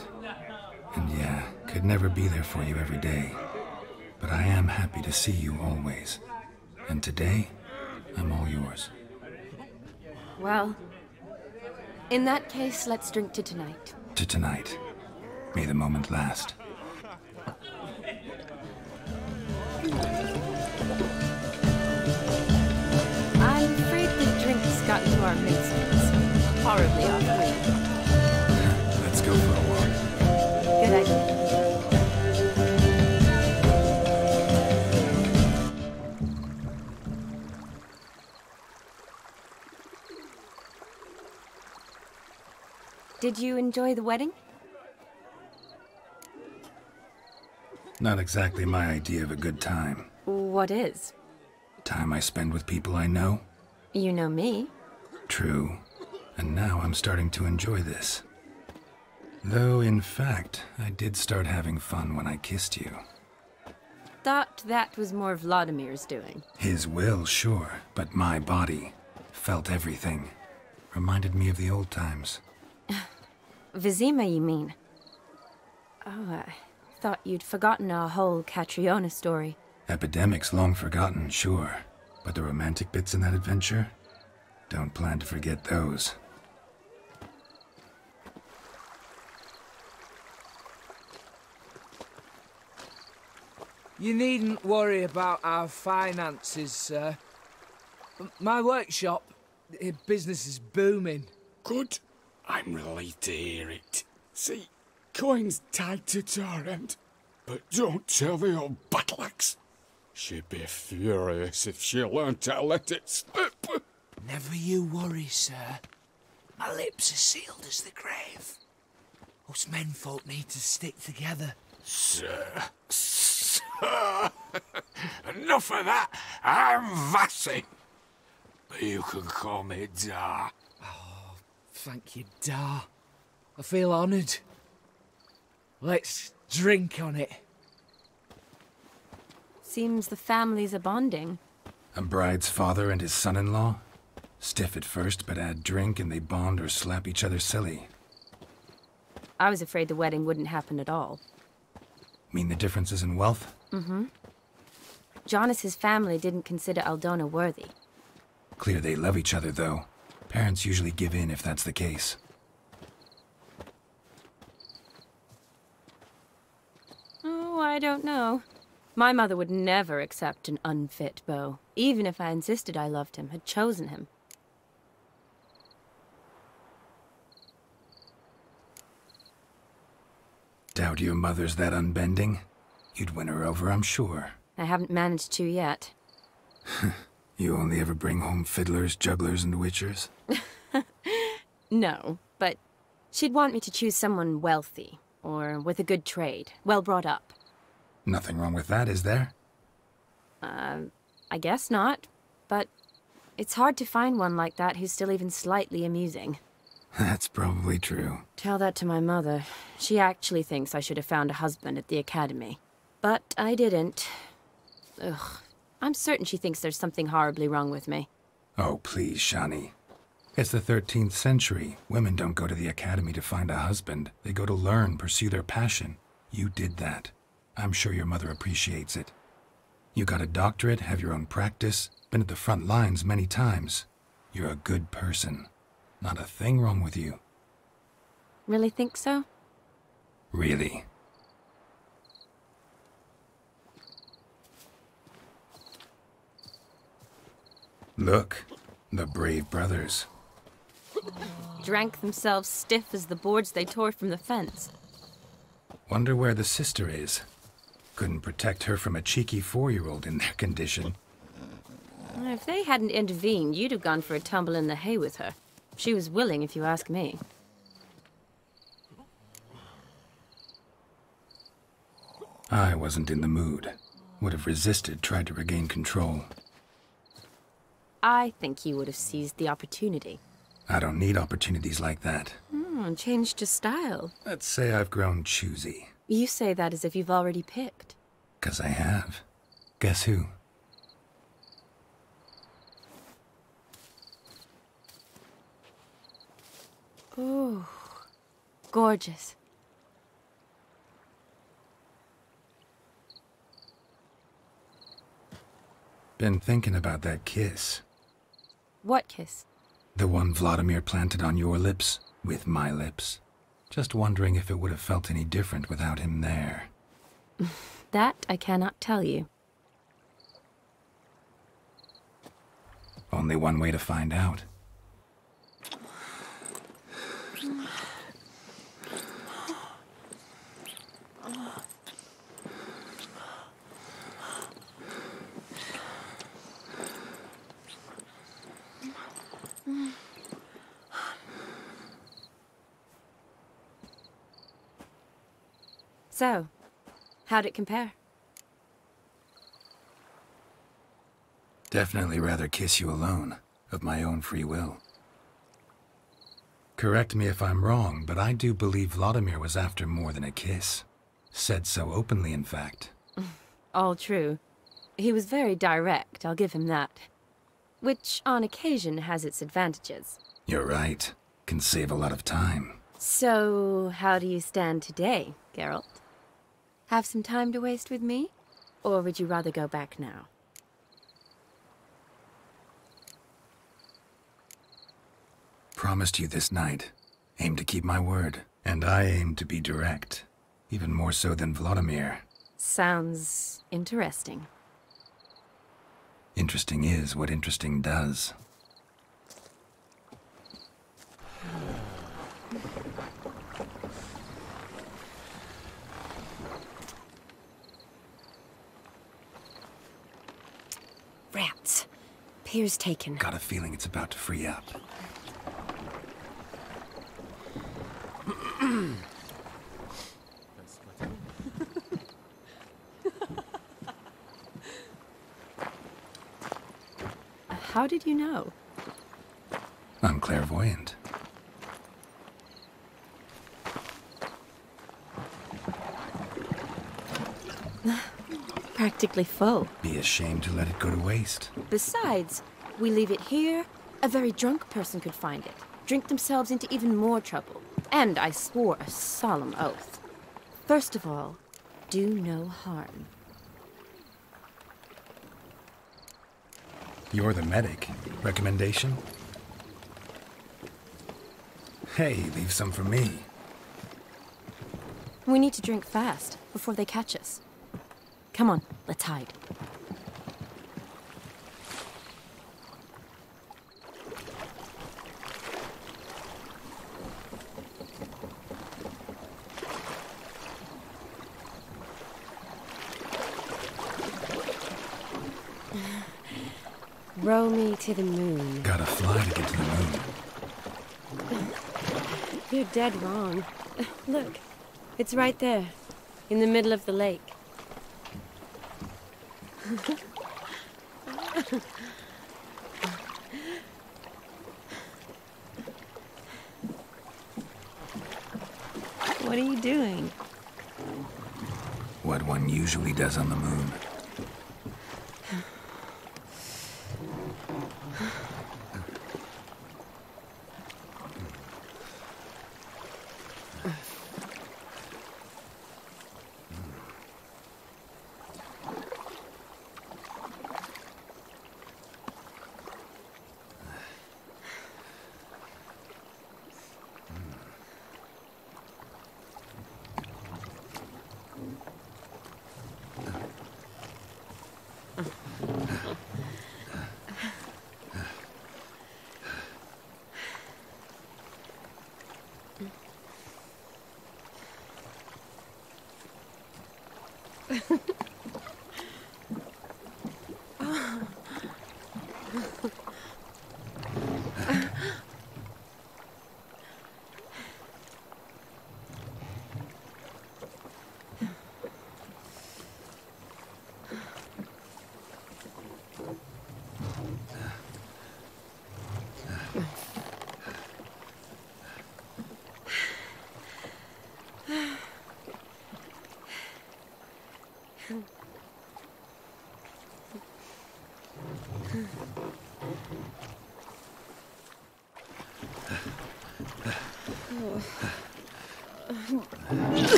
And yeah, could never be there for you every day. But I am happy to see you always. And today, I'm all yours. Well, in that case, let's drink to tonight. To tonight. May the moment last. I'm afraid the drinks got into our midst. Horribly off-putting. Let's go for a walk. Good idea. Did you enjoy the wedding? Not exactly my idea of a good time. What is? Time I spend with people I know. You know me. True. And now I'm starting to enjoy this. Though, in fact, I did start having fun when I kissed you. Thought that was more Vladimir's doing. His will, sure, but my body felt everything. Reminded me of the old times. Vizima, you mean? Oh, I thought you'd forgotten our whole Catriona story. Epidemics long forgotten, sure. But the romantic bits in that adventure? Don't plan to forget those. You needn't worry about our finances, sir. My workshop, business is booming. Good. I'm relieved to hear it. See, Coin's tied to Torrent, but don't tell the old battle-axe. She'd be furious if she learned to let it slip. Never you worry, sir. My lips are sealed as the grave. Us menfolk need to stick together. Sir. Enough of that. I'm Vassy. But you can call me Dar. Oh, thank you, Dar. I feel honoured. Let's drink on it. Seems the families are bonding. A bride's father and his son-in-law? Stiff at first, but add drink and they bond or slap each other silly. I was afraid the wedding wouldn't happen at all. Mean the differences in wealth? Mm-hmm. Jonas's family didn't consider Aldona worthy. Clear they love each other, though. Parents usually give in if that's the case. Oh, I don't know. My mother would never accept an unfit beau, even if I insisted I loved him, had chosen him. Doubt your mother's that unbending? You'd win her over, I'm sure. I haven't managed to yet. You only ever bring home fiddlers, jugglers, and witchers? No, but she'd want me to choose someone wealthy, or with a good trade, well brought up. Nothing wrong with that, is there? I guess not, but it's hard to find one like that who's still even slightly amusing. That's probably true. Tell that to my mother. She actually thinks I should have found a husband at the academy. But I didn't. Ugh. I'm certain she thinks there's something horribly wrong with me. Oh, please, Shani. It's the 13th century. Women don't go to the academy to find a husband. They go to learn, pursue their passion. You did that. I'm sure your mother appreciates it. You got a doctorate, have your own practice, been at the front lines many times. You're a good person. Not a thing wrong with you. Really think so? Really. Look, the brave brothers. Drank themselves stiff as the boards they tore from the fence. Wonder where the sister is. Couldn't protect her from a cheeky 4-year-old in their condition. If they hadn't intervened, you'd have gone for a tumble in the hay with her. She was willing, if you ask me. I wasn't in the mood. Would have resisted, tried to regain control. I think you would have seized the opportunity. I don't need opportunities like that. Changed your style. Let's say I've grown choosy. You say that as if you've already picked. 'Cause I have. Guess who? Ooh, gorgeous. Been thinking about that kiss. What kiss? The one Vladimir planted on your lips, with my lips. Just wondering if it would have felt any different without him there. That I cannot tell you. Only one way to find out. So, how'd it compare? Definitely rather kiss you alone, of my own free will. Correct me if I'm wrong, but I do believe Vladimir was after more than a kiss. Said so openly, in fact. All true. He was very direct, I'll give him that. Which, on occasion, has its advantages. You're right. Can save a lot of time. So, how do you stand today, Geralt? Have some time to waste with me? Or would you rather go back now? Promised you this night. Aim to keep my word. And I aim to be direct. Even more so than Vladimir. Sounds interesting. Interesting is what interesting does. Rats. Pier's taken. Got a feeling it's about to free up. How did you know? I'm clairvoyant. Practically full. Be ashamed to let it go to waste. Besides, we leave it here, a very drunk person could find it, drink themselves into even more trouble. And I swore a solemn oath. First of all, do no harm. You're the medic. Recommendation? Hey, leave some for me. We need to drink fast, before they catch us. Come on, let's hide. Row me to the moon. Gotta fly to get to the moon. You're dead wrong. Look, it's right there, in the middle of the lake. What are you doing? What one usually does on the moon.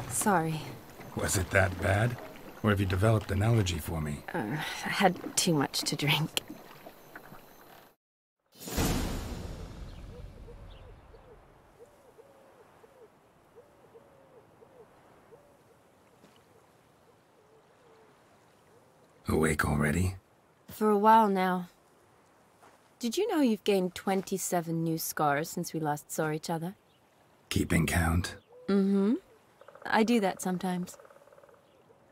Sorry. Was it that bad? Or have you developed an allergy for me? I had too much to drink. Awake already? For a while now. Did you know you've gained 27 new scars since we last saw each other? Keeping count? Mm-hmm. I do that sometimes.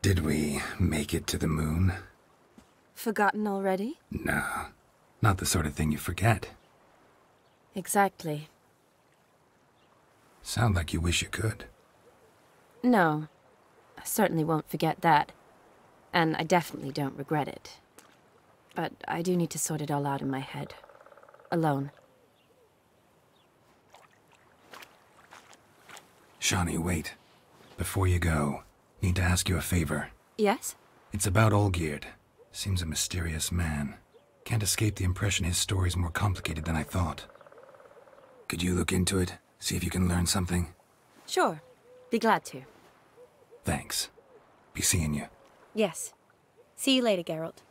Did we make it to the moon? Forgotten already? No, not the sort of thing you forget. Exactly. Sound like you wish you could. No, I certainly won't forget that. And I definitely don't regret it. But I do need to sort it all out in my head. Alone. Shani, wait. Before you go, need to ask you a favor. Yes? It's about Olgierd. Seems a mysterious man. Can't escape the impression his story's more complicated than I thought. Could you look into it? See if you can learn something? Sure. Be glad to. Thanks. Be seeing you. Yes. See you later, Geralt.